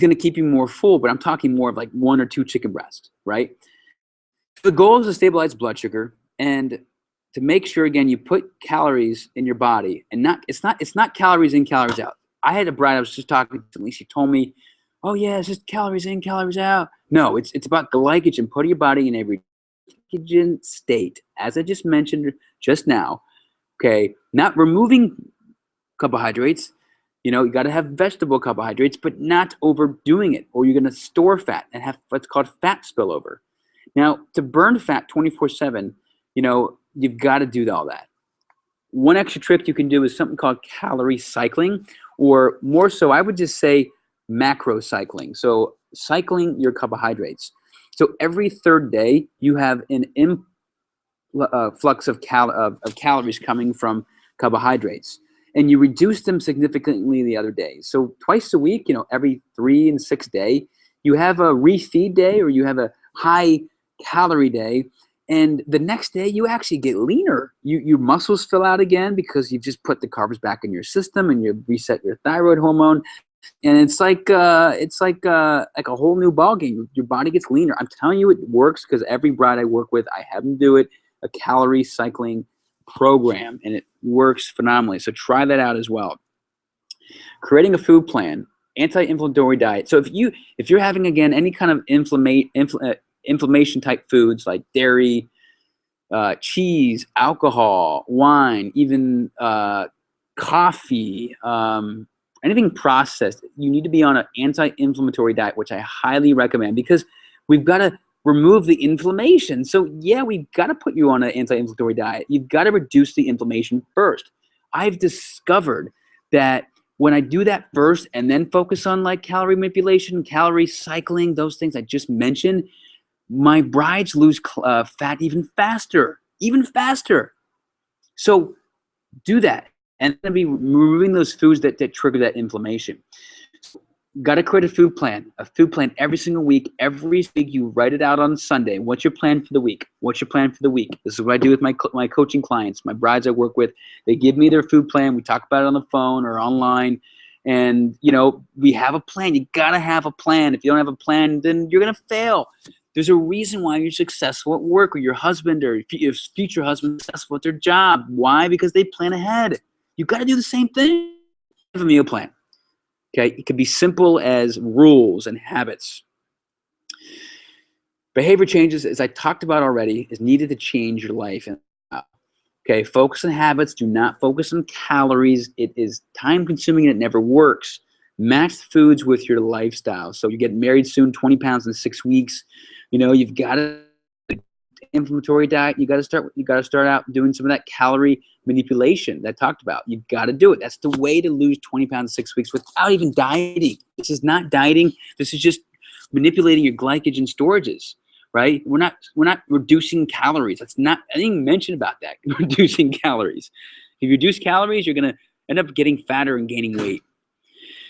going to keep you more full, but I'm talking more of like 1 or 2 chicken breasts, right? The goal is to stabilize blood sugar and to make sure again you put calories in your body, and it's not calories in, calories out. I had a bride I was just talking to. She told me, "Oh yeah, it's just calories in, calories out." No, it's about glycogen. Putting your body in a glycogen state, as I just mentioned just now. Okay, not removing carbohydrates. You got to have vegetable carbohydrates, but not overdoing it, or you're going to store fat and have what's called fat spillover. Now, to burn fat 24/7, you've got to do all that. One extra trick you can do is something called calorie cycling, or more so, I would just say macro cycling. So cycling your carbohydrates. So every third day, you have an influx of calories coming from carbohydrates, and you reduce them significantly the other days. So twice a week, every 3 and 6 day, you have a refeed day, or you have a high calorie day, and the next day you actually get leaner. Your muscles fill out again because you've just put the carbs back in your system and you reset your thyroid hormone, and it's like a whole new ballgame. Your body gets leaner. I'm telling you, it works because every bride I work with, I have them do it, a calorie cycling program, and it works phenomenally. So try that out as well. Creating a food plan, anti-inflammatory diet. So if you're having again any kind of inflammation type foods like dairy, cheese, alcohol, wine, even coffee, anything processed, you need to be on an anti-inflammatory diet, which I highly recommend, because we've got to remove the inflammation. So yeah, we've got to put you on an anti-inflammatory diet. You've got to reduce the inflammation first. I've discovered that when I do that first and then focus on like calorie manipulation, calorie cycling, those things I just mentioned, my brides lose fat even faster, So do that. And then be removing those foods that trigger that inflammation. Got to create a food plan every single week. Every week you write it out on Sunday. What's your plan for the week? This is what I do with my coaching clients, my brides I work with. They give me their food plan. We talk about it on the phone or online. And, we have a plan. You got to have a plan. If you don't have a plan, then you're going to fail. There's a reason why you're successful at work, or your husband or your future husband is successful at their job. Why? Because they plan ahead. You got to do the same thing. Have a meal plan. Okay, it could be simple as rules and habits. Behavior changes, as I talked about already, is needed to change your life. Okay, focus on habits. Do not focus on calories. It is time consuming and it never works. Match foods with your lifestyle. So you get married soon, 20 pounds in 6 weeks. You've got to inflammatory diet. You got to start out doing some of that calorie manipulation that I talked about. You've got to do it. That's the way to lose 20 pounds in 6 weeks without even dieting. This is not dieting. This is just manipulating your glycogen storages, right? We're not reducing calories. I didn't even mention about that. Reducing calories. If you reduce calories, you're going to end up getting fatter and gaining weight.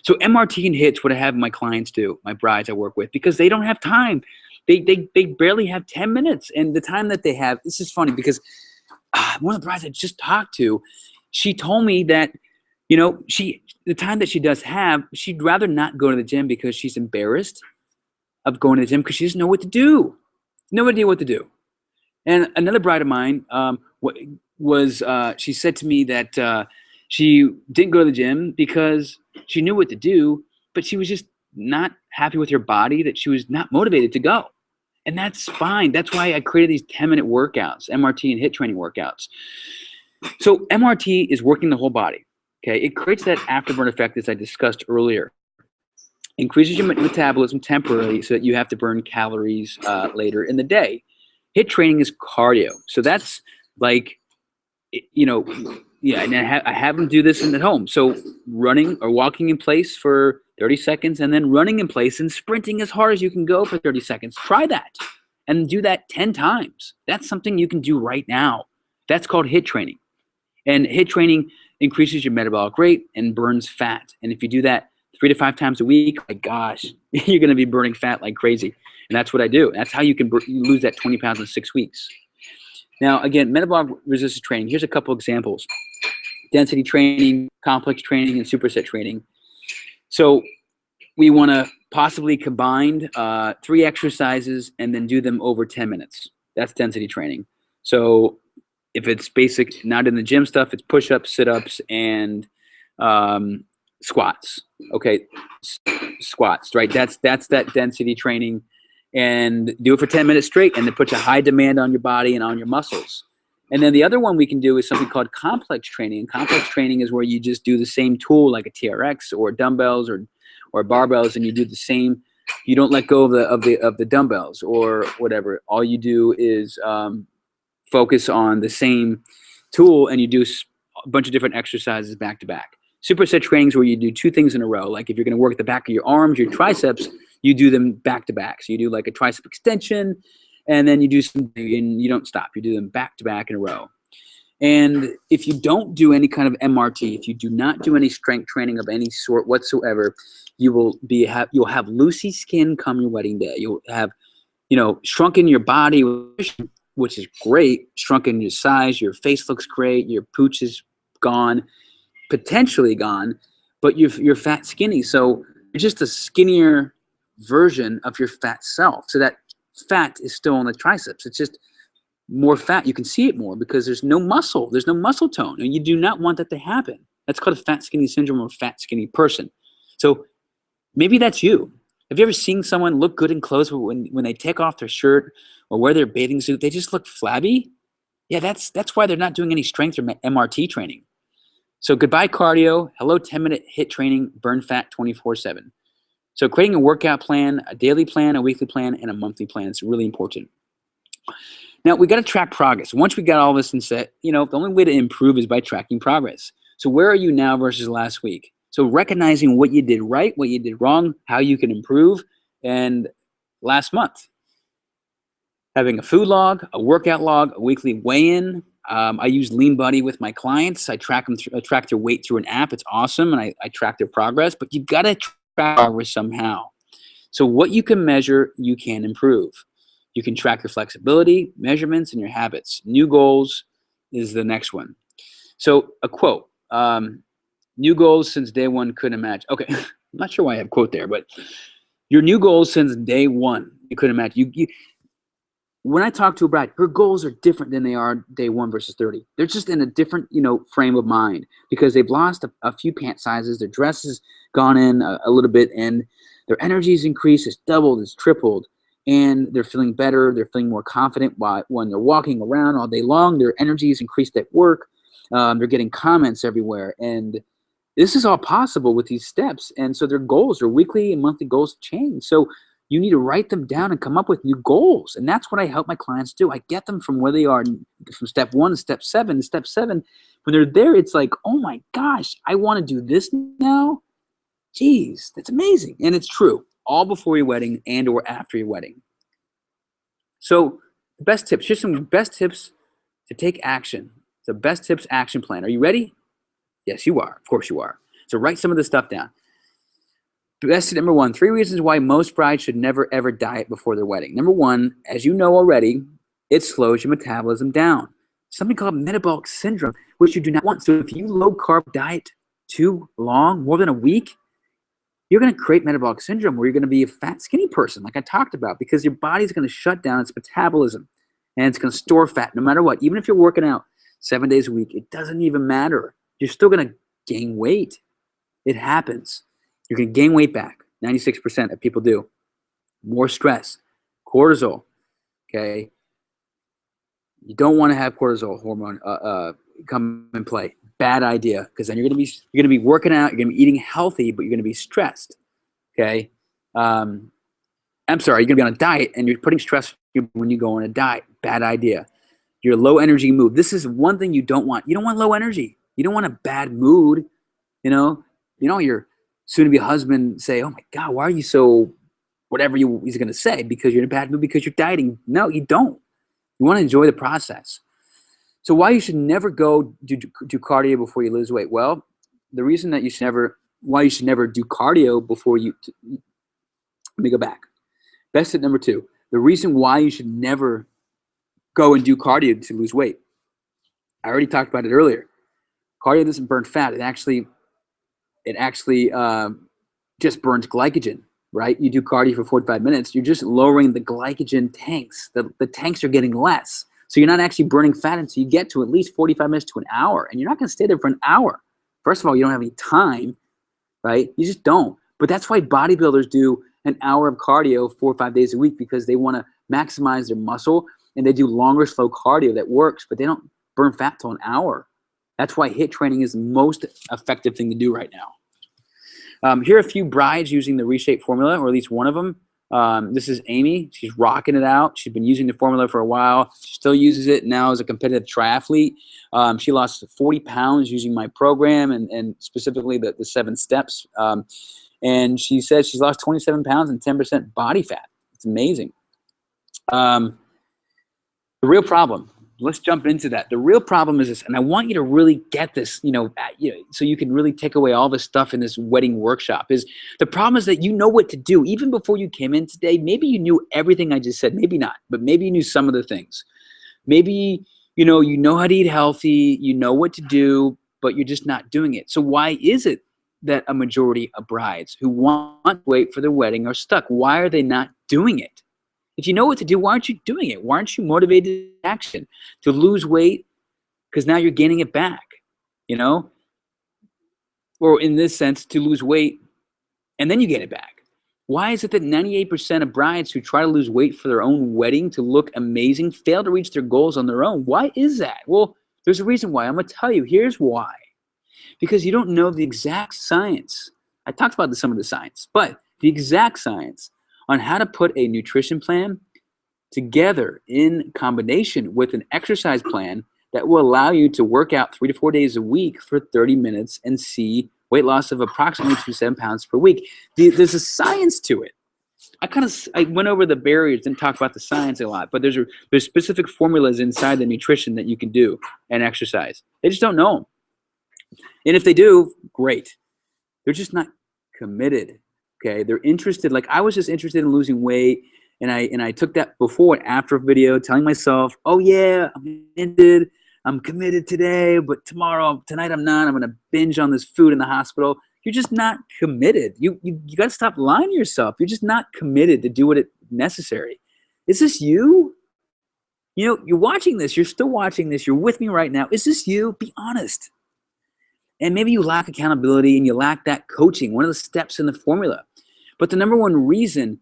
So MRT and HIIT's what I have my clients do, my brides I work with, because they don't have time. They barely have 10 minutes. And the time that they have, this is funny because one of the brides I just talked to, she told me that, the time that she does have, she'd rather not go to the gym because she's embarrassed of going to the gym because she doesn't know what to do. No idea what to do. And another bride of mine she said to me that she didn't go to the gym because she knew what to do, but she was just not happy with her body, that she was not motivated to go. And that's fine. That's why I created these 10-minute workouts, MRT and HIIT training workouts. So MRT is working the whole body. Okay, it creates that afterburn effect as I discussed earlier. Increases your metabolism temporarily so that you have to burn calories later in the day. HIIT training is cardio. So that's like, and I have them do this at home. So running or walking in place for 30 seconds and then running in place and sprinting as hard as you can go for 30 seconds. Try that and do that 10 times. That's something you can do right now. That's called HIIT training. And HIIT training increases your metabolic rate and burns fat. And if you do that 3 to 5 times a week, my gosh, you're going to be burning fat like crazy. And that's what I do. That's how you can lose that 20 pounds in 6 weeks. Now, again, metabolic resistance training. Here's a couple examples. Density training, complex training, and superset training. So we want to possibly combine 3 exercises and then do them over 10 minutes. That's density training. So if it's basic, not in the gym stuff, it's push-ups, sit-ups, and squats. Okay, squats, right? That's that density training. And do it for 10 minutes straight, and it puts a high demand on your body and on your muscles. And then the other one we can do is something called complex training. And complex training is where you just do the same tool like a TRX or dumbbells or barbells, and you do the same. You don't let go of the dumbbells or whatever. All you do is focus on the same tool, and you do a bunch of different exercises back to back. Superset training is where you do 2 things in a row. Like if you're going to work the back of your arms, your triceps, you do them back to back. So you do like a tricep extension, and then you do something, and you don't stop. You do them back to back in a row. And if you don't do any kind of MRT, if you do not do any strength training of any sort whatsoever, you'll have loosey skin come your wedding day. You'll have, shrunken your body, which is great. Shrunken your size, your face looks great, your pooch is gone, potentially gone, but you're fat skinny. So you're just a skinnier version of your fat self. So that fat is still on the triceps. It's just more fat. You can see it more because there's no muscle. There's no muscle tone. And you do not want that to happen. That's called a fat skinny syndrome or fat skinny person. So maybe that's you. Have you ever seen someone look good in clothes, but when they take off their shirt or wear their bathing suit, they just look flabby? Yeah, that's why they're not doing any strength or MRT training. So goodbye cardio. Hello 10-minute HIIT training. Burn fat 24/7. So creating a workout plan, a daily plan, a weekly plan, and a monthly plan is really important. Now we got to track progress. Once we got all this in set, the only way to improve is by tracking progress. So where are you now versus last week? So recognizing what you did right, what you did wrong, how you can improve, and last month. Having a food log, a workout log, a weekly weigh-in. I use Lean Buddy with my clients. I track them. I track their weight through an app. It's awesome, and I track their progress. But you've got to track progress somehow. So what you can measure, you can improve. You can track your flexibility, measurements, and your habits. New goals is the next one. So a quote: "New goals since day one couldn't imagine." Okay, I'm not sure why I have a quote there, but your new goals since day one you couldn't imagine. When I talk to a bride, her goals are different than they are day 1 versus 30. They're just in a different, frame of mind because they've lost a few pant sizes. Their dress has gone in a little bit, and their energy's increased. It's doubled. It's tripled, and they're feeling better. They're feeling more confident when they're walking around all day long. Their energy is increased at work. They're getting comments everywhere, and this is all possible with these steps. And so their goals, their weekly and monthly goals change. So you need to write them down and come up with new goals. And that's what I help my clients do. I get them from where they are from step 1 to step 7. And step 7, when they're there, it's like, oh my gosh, I want to do this now. Geez, that's amazing. And it's true, all before your wedding and or after your wedding. So the best tips, here's some best tips to take action. The best tips action plan. Are you ready? Yes, you are. Of course you are. So write some of this stuff down. Best number 1, 3 reasons why most brides should never ever diet before their wedding. Number 1, as you know already, it slows your metabolism down. Something called metabolic syndrome, which you do not want. So if you low carb diet too long, more than a week, you're going to create metabolic syndrome where you're going to be a fat, skinny person, like I talked about, because your body's going to shut down its metabolism and it's going to store fat no matter what. Even if you're working out 7 days a week, it doesn't even matter. You're still going to gain weight. It happens. You're going to gain weight back. 96% of people do. More stress, cortisol. Okay, you don't want to have cortisol hormone come in play. Bad idea, because then you're going to be working out. You're going to be eating healthy, but you're going to be stressed. Okay, I'm sorry. You're going to be on a diet, and you're putting stress when you go on a diet. Bad idea. Your low energy mood. This is one thing you don't want. You don't want low energy. You don't want a bad mood. Your soon-to-be husband say, "Oh my God, why are you so?" Whatever he's going to say because you're in a bad mood because you're dieting. No, you don't. You want to enjoy the process. So why you should never go do cardio before you lose weight? Well, the reason that why you should never do cardio before let me go back. Best tip number 2. The reason why you should never go and do cardio to lose weight. I already talked about it earlier. Cardio doesn't burn fat. It actually just burns glycogen, right? You do cardio for 45 minutes, you're just lowering the glycogen tanks. The tanks are getting less. So you're not actually burning fat until you get to at least 45 minutes to an hour. And you're not going to stay there for an hour. First of all, you don't have any time, right? You just don't. But that's why bodybuilders do an hour of cardio 4 or 5 days a week, because they want to maximize their muscle, and they do longer, slow cardio that works, but they don't burn fat till an hour. That's why HIIT training is the most effective thing to do right now. Here are a few brides using the Reshape formula, or at least one of them. This is Amy. She's rocking it out. She's been using the formula for a while. She still uses it now as a competitive triathlete. She lost 40 pounds using my program and specifically the 7 steps. And she says she's lost 27 pounds and 10% body fat. It's amazing. The real problem. Let's jump into that. The real problem is this, and I want you to really get this, so you can really take away all this stuff in this wedding workshop. Is the problem is that you know what to do even before you came in today. Maybe you knew everything I just said, maybe not, but maybe you knew some of the things. Maybe you know how to eat healthy, you know what to do, but you're just not doing it. So why is it that a majority of brides who want to wait for their wedding are stuck? Why are they not doing it? If you know what to do, why aren't you doing it? Why aren't you motivated to action to lose weight? Because now you're gaining it back, or in this sense, to lose weight and then you gain it back. Why is it that 98% of brides who try to lose weight for their own wedding to look amazing fail to reach their goals on their own? Why is that? Well, there's a reason why. I'm going to tell you. Here's why. Because you don't know the exact science. I talked about some of the science, but the exact science on how to put a nutrition plan together in combination with an exercise plan that will allow you to work out 3 to 4 days a week for 30 minutes and see weight loss of approximately 2 to 7 pounds per week. There's a science to it. I went over the barriers, didn't talk about the science a lot, but there's specific formulas inside the nutrition that you can do and exercise. They just don't know them. And if they do, great. They're just not committed. Okay, they're interested. Like I was just interested in losing weight, and I took that before and after video, telling myself, oh yeah, I'm committed today, but tonight I'm not. I'm gonna binge on this food in the hospital. You're just not committed. You got to stop lying to yourself. You're just not committed to do what is necessary. Is this you? You know, you're watching this. You're still watching this. You're with me right now. Is this you? Be honest. And maybe you lack accountability and you lack that coaching, one of the steps in the formula. But the number one reason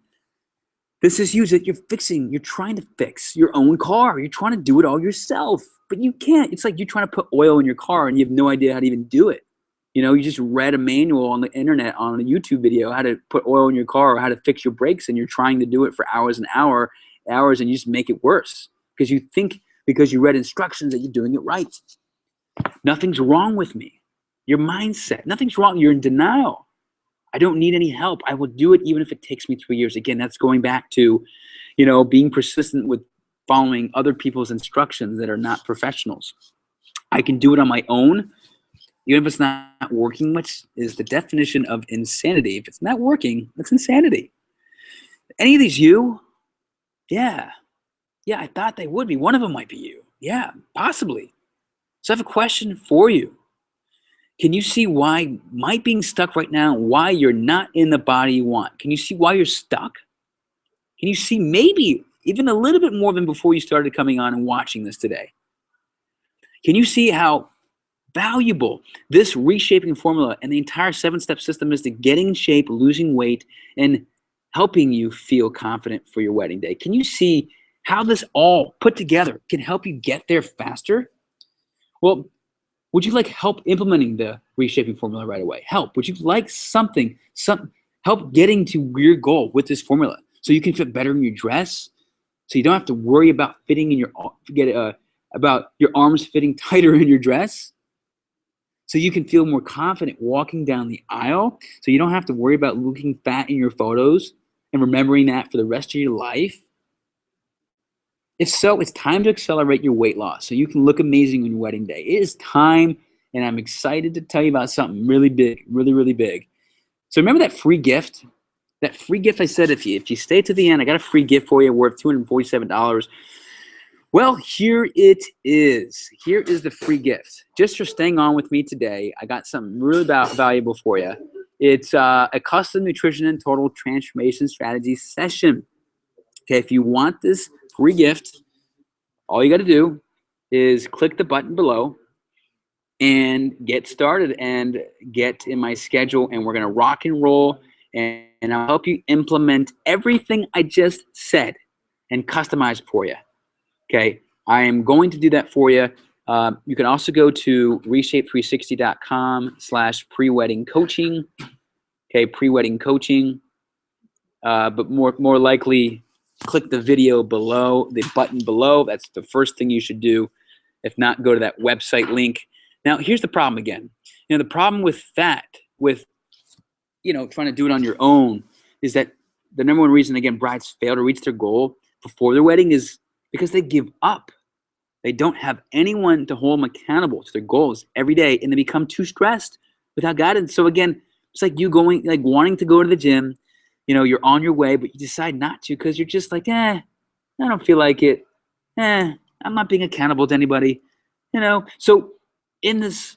this is you is that you're trying to fix your own car. You're trying to do it all yourself, but you can't. It's like you're trying to put oil in your car and you have no idea how to even do it. You know, you just read a manual on the internet on a YouTube video how to put oil in your car or how to fix your brakes, and you're trying to do it for hours and hours, and you just make it worse because you think because you read instructions that you're doing it right. Nothing's wrong with me. Your mindset, nothing's wrong. You're in denial. I don't need any help. I will do it even if it takes me 3 years. Again, that's going back to, you know, being persistent with following other people's instructions that are not professionals. I can do it on my own. Even if it's not working, which is the definition of insanity. If it's not working, it's insanity. Any of these you? Yeah, I thought they would be. One of them might be you. Yeah, possibly. So I have a question for you. Can you see why might being stuck right now, why you're not in the body you want? Can you see why you're stuck? Can you see maybe even a little bit more than before you started coming on and watching this today? Can you see how valuable this reshaping formula and the entire 7-step system is to getting in shape, losing weight, and helping you feel confident for your wedding day? Can you see how this all put together can help you get there faster? Well, would you like help implementing the reshaping formula right away? Help? Would you like some help getting to your goal with this formula so you can fit better in your dress, so you don't have to worry about fitting in about your arms fitting tighter in your dress? So you can feel more confident walking down the aisle, so you don't have to worry about looking fat in your photos and remembering that for the rest of your life? If so, it's time to accelerate your weight loss so you can look amazing on your wedding day. It is time, and I'm excited to tell you about something really big, really, really big. So remember that free gift? That free gift I said, if you stay to the end, I got a free gift for you worth $247. Well, here it is. Here is the free gift. Just for staying on with me today, I got something really valuable for you. It's a custom nutrition and total transformation strategy session. Okay, if you want this free gift, all you got to do is click the button below and get started and get in my schedule, and we're going to rock and roll, and I'll help you implement everything I just said and customize it for you. Okay, I am going to do that for you. You can also go to reshape360.com/pre-wedding coaching. Okay, pre-wedding coaching. But more likely, click the video below, the button below. That's the first thing you should do. If not, go to that website link. Now, here's the problem again. You know, the problem with that, with trying to do it on your own, is that the number one reason, again, brides fail to reach their goal before their wedding is because they give up. They don't have anyone to hold them accountable to their goals every day, and they become too stressed without guidance. So again, it's like you wanting to go to the gym. You're on your way, but you decide not to because you're just like, I don't feel like it. I'm not being accountable to anybody. So in this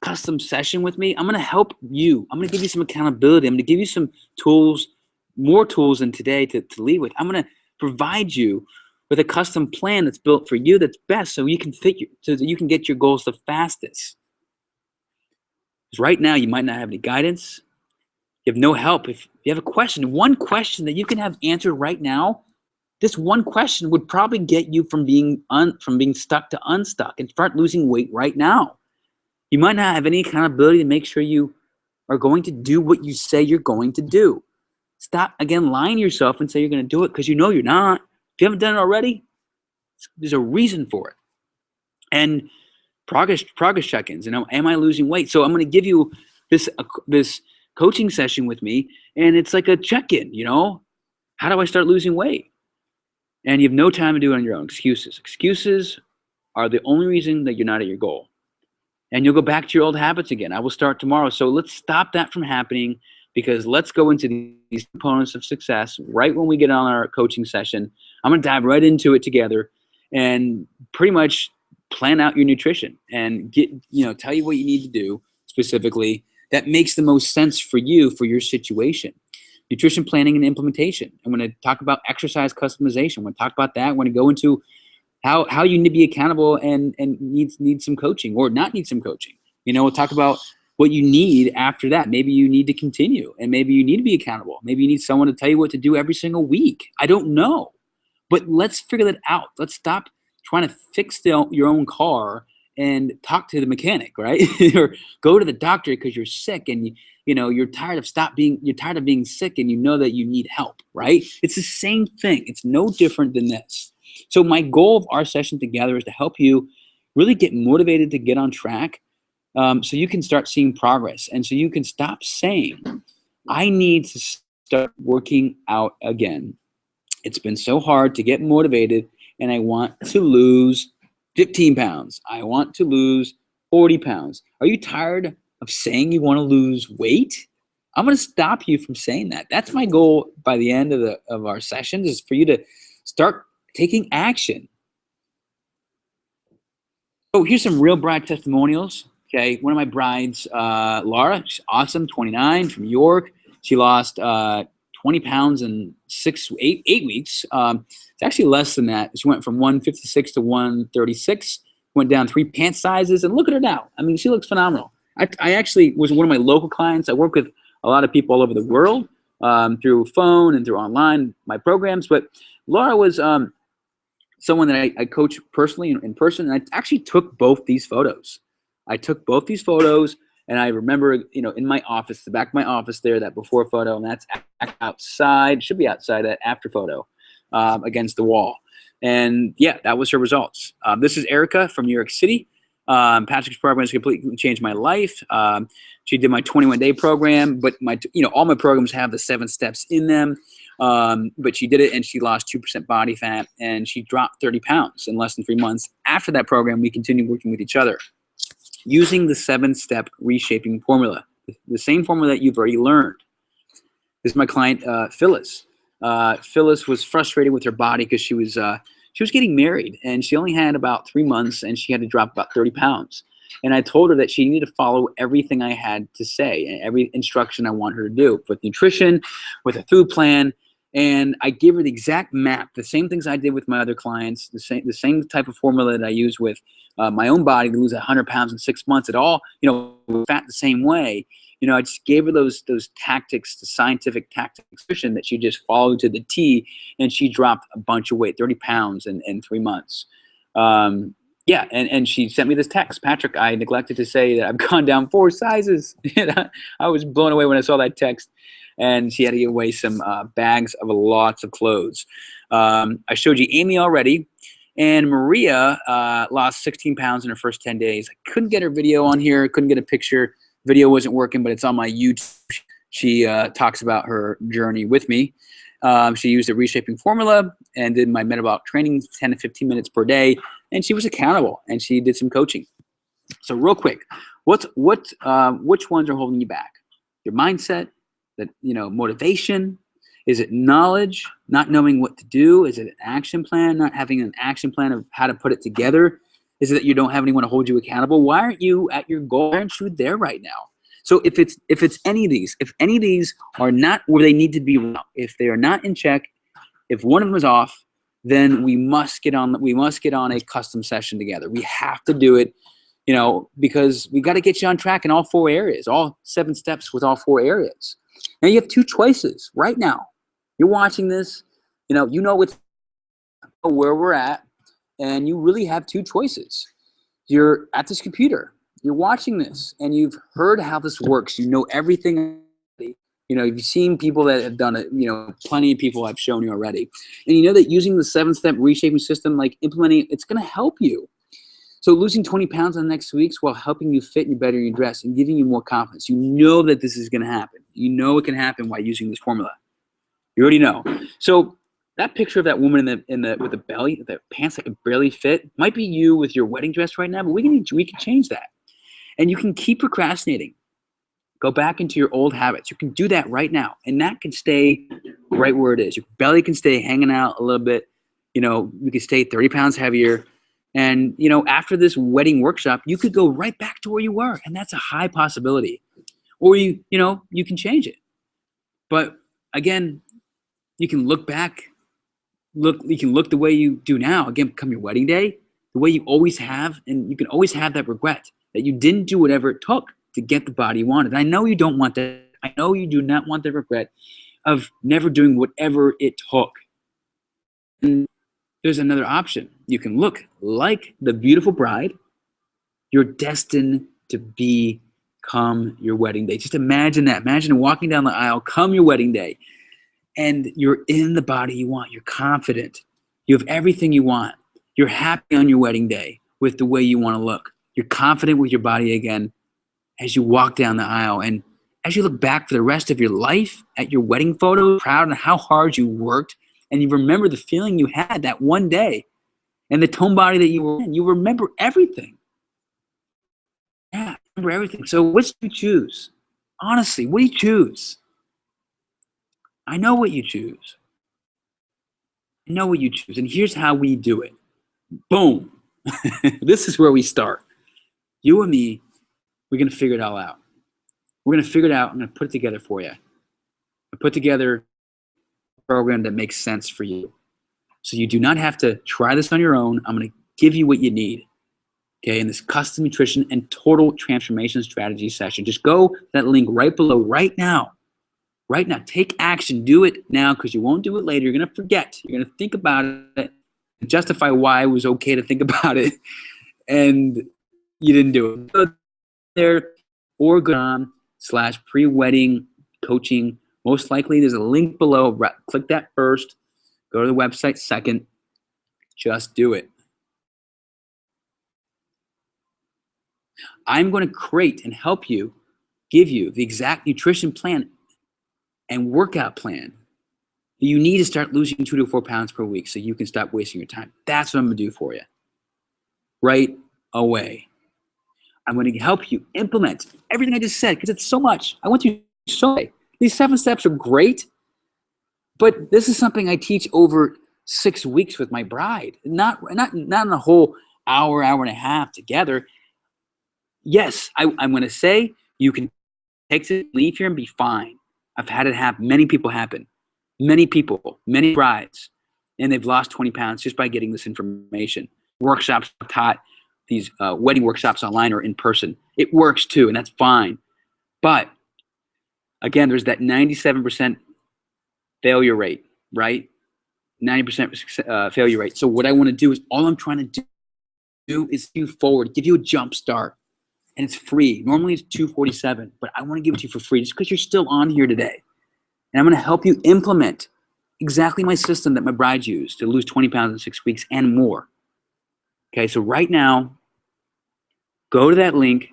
custom session with me, I'm going to help you. I'm going to give you some accountability. I'm going to give you some tools, more tools than today to lead with. I'm going to provide you with a custom plan that's built for you, that's best, so you can so that you can get your goals the fastest. Because right now, you might not have any guidance. You have no help. If you have a question, one question that you can have answered right now, this one question would probably get you from being stuck to unstuck and start losing weight right now. You might not have any accountability to make sure you are going to do what you say you're going to do. Stop, again, lying to yourself and say you're going to do it because you know you're not. If you haven't done it already, there's a reason for it. And progress check-ins. Am I losing weight? So I'm going to give you this coaching session with me, and it's like a check-in. How do I start losing weight? And you have no time to do it on your own. Excuses are the only reason that you're not at your goal. And you'll go back to your old habits again. I will start tomorrow. So let's stop that from happening, because let's go into these components of success right when we get on our coaching session. I'm going to dive right into it together and pretty much plan out your nutrition and tell you what you need to do specifically that makes the most sense for you, for your situation. Nutrition planning and implementation. I'm going to talk about exercise customization. I'm going to talk about that. I'm going to go into how you need to be accountable and need some coaching or not need some coaching. We'll talk about what you need after that. Maybe you need to continue, and maybe you need to be accountable. Maybe you need someone to tell you what to do every single week. I don't know. But let's figure that out. Let's stop trying to fix your own car and talk to the mechanic, right? Or go to the doctor because you're sick and you're tired of being sick, and you know that you need help, right? It's the same thing. It's no different than this. So my goal of our session together is to help you really get motivated to get on track, so you can start seeing progress, and so you can stop saying, I need to start working out again. It's been so hard to get motivated, and I want to lose 15 pounds. I want to lose 40 pounds. Are you tired of saying you want to lose weight? I'm going to stop you from saying that. That's my goal by the end of our sessions, is for you to start taking action. So here's some real bride testimonials. Okay, one of my brides, Laura, she's awesome, 29, from York. She lost 20 pounds in 8 weeks. It's actually less than that. She went from 156 to 136, went down 3 pant sizes, and look at her now. I mean, she looks phenomenal. I actually was one of my local clients. I work with a lot of people all over the world through phone and through online, my programs. But Laura was someone that I coach personally in person, and I actually took both these photos. And I remember, in my office, the back of my office there, that before photo, and that's outside, should be outside, that after photo against the wall. And yeah, that was her results. This is Erica from New York City. Patrick's program has completely changed my life. She did my 21-day program, but all my programs have the 7 steps in them. But she did it, and she lost 2% body fat, and she dropped 30 pounds in less than 3 months. After that program, we continued working with each other using the 7-step reshaping formula, the same formula that you've already learned. This is my client, Phyllis. Phyllis was frustrated with her body because she was getting married, and she only had about 3 months, and she had to drop about 30 pounds. And I told her that she needed to follow everything I had to say and every instruction I want her to do with nutrition, with a food plan. And I gave her the exact map, the same things I did with my other clients, the same type of formula that I use with my own body to lose 100 pounds in 6 months. It all, fat the same way. I just gave her those tactics, the scientific tactics nutrition that she just followed to the T, and she dropped a bunch of weight, 30 pounds in 3 months. Yeah, and she sent me this text. Patrick, I neglected to say that I've gone down 4 sizes. I was blown away when I saw that text. And she had to give away some bags of lots of clothes. I showed you Amy already. And Maria lost 16 pounds in her first 10 days. I couldn't get her video on here. Couldn't get a picture. Video wasn't working, but it's on my YouTube. She talks about her journey with me. She used a reshaping formula and did my metabolic training 10 to 15 minutes per day. And she was accountable, and she did some coaching. So real quick, which ones are holding you back? Your mindset? That motivation? Is it knowledge, not knowing what to do? Is it an action plan, not having an action plan of how to put it together? Is it that you don't have anyone to hold you accountable? Why aren't you at your goal? Why aren't you there right now? So if it's any of these are not where they need to be, if they are not in check, if one of them is off, then we must get on a custom session together. We have to do it, because we got to get you on track in all 4 areas, all 7 steps with all 4 areas. Now you have 2 choices right now. You're watching this, where we're at, and you really have 2 choices. You're at this computer, you're watching this, and you've heard how this works. You know everything, You've seen people that have done it, plenty of people I've shown you already. And you know that using the 7-step reshaping system, like implementing, it's going to help you. So losing 20 pounds in the next 2 weeks while helping you fit and better your dress and giving you more confidence. You know that this is going to happen. You know it can happen by using this formula. You already know. So that picture of that woman with the belly, the pants that can barely fit, might be you with your wedding dress right now, but we can change that. And you can keep procrastinating. Go back into your old habits. You can do that right now, and that can stay right where it is. Your belly can stay hanging out a little bit. You can stay 30 pounds heavier. And, after this wedding workshop, you could go right back to where you were, and that's a high possibility. Or you can change it. But again, you can look back. You can look the way you do now. Again, come your wedding day, the way you always have, and you can always have that regret that you didn't do whatever it took to get the body you wanted. I know you don't want that. I know you do not want the regret of never doing whatever it took. And there's another option. You can look like the beautiful bride you're destined to become your wedding day. Just imagine that. Imagine walking down the aisle, come your wedding day, and you're in the body you want. You're confident. You have everything you want. You're happy on your wedding day with the way you want to look. You're confident with your body again as you walk down the aisle. And as you look back for the rest of your life at your wedding photo, proud of how hard you worked, and you remember the feeling you had that one day and the tone body that you were in, you remember everything. Yeah, remember everything. So what do you choose? Honestly, what do you choose? I know what you choose. I know what you choose. And here's how we do it. Boom. This is where we start. You and me, we're going to figure it all out. We're going to figure it out. I'm going to put it together for you. I put together a program that makes sense for you. So you do not have to try this on your own. I'm going to give you what you need. Okay, in this custom nutrition and total transformation strategy session. Just go to that link right below right now. Right now. Take action. Do it now, because you won't do it later. You're going to forget. You're going to think about it and justify why it was okay to think about it. And you didn't do it. Go there or go on /pre-wedding coaching. Most likely there's a link below. Click that first. Go to the website second. Just do it. I'm going to create and help you, give you the exact nutrition plan and workout plan you need to start losing 2 to 4 pounds per week so you can stop wasting your time. That's what I'm going to do for you right away. I'm going to help you implement everything I just said, because it's so much. I want you to so these 7 steps are great, but this is something I teach over 6 weeks with my bride, not in a whole hour and a half together. Yes, I'm going to say you can take it, leave here, and be fine. I've had it happen. Many people happen. Many people, many brides, and they've lost 20 pounds just by getting this information. Workshops I've taught, these wedding workshops online or in person. It works too, and that's fine. But again, there's that 97% failure rate, right? 90% failure rate. So what I want to do is, all I'm trying to do is move forward, give you a jump start. And it's free. Normally it's $247, but I want to give it to you for free just because you're still on here today. And I'm going to help you implement exactly my system that my bride used to lose 20 pounds in 6 weeks and more. Okay, so right now, go to that link.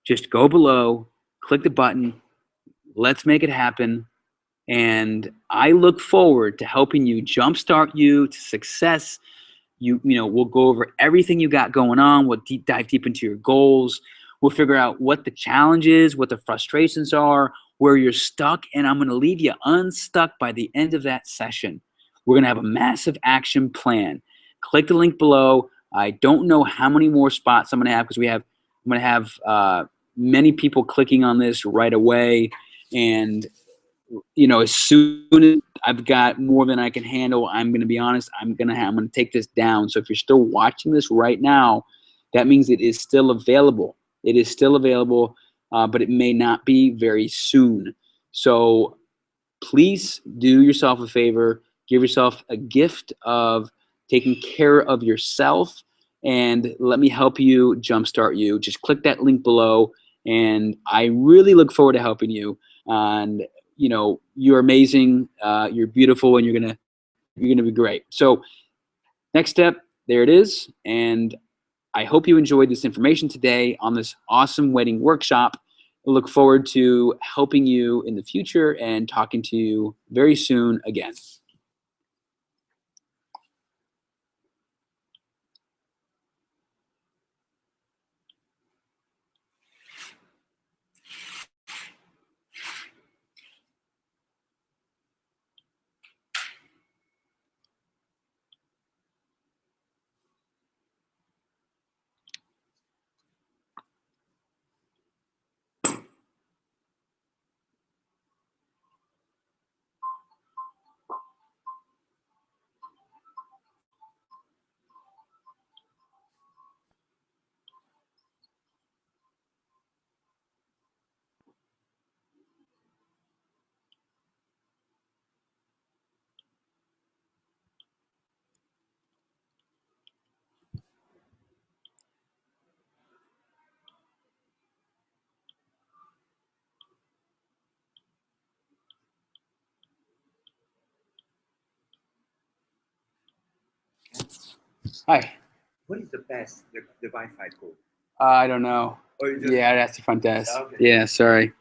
Just go below, click the button. Let's make it happen. And I look forward to helping you jumpstart you to success. We'll go over everything you got going on. We'll dive deep into your goals. We'll figure out what the challenge is, what the frustrations are, where you're stuck, and I'm going to leave you unstuck by the end of that session. We're going to have a massive action plan. Click the link below. I don't know how many more spots I'm going to have, because I'm going to have many people clicking on this right away. And as soon as I've got more than I can handle, I'm going to be honest, I'm going to take this down. So if you're still watching this right now, that means it is still available. It is still available, but it may not be very soon. So please do yourself a favor. Give yourself a gift of taking care of yourself, and let me help you jumpstart you. Just click that link below, and I really look forward to helping you. And you're amazing, you're beautiful, and you're gonna be great. So next step, there it is. And I hope you enjoyed this information today on this awesome wedding workshop. I look forward to helping you in the future and talking to you very soon again. Hi. What is the best, the Wi-Fi code? I don't know. Or you just Yeah, that's the front desk. Okay. Yeah, sorry.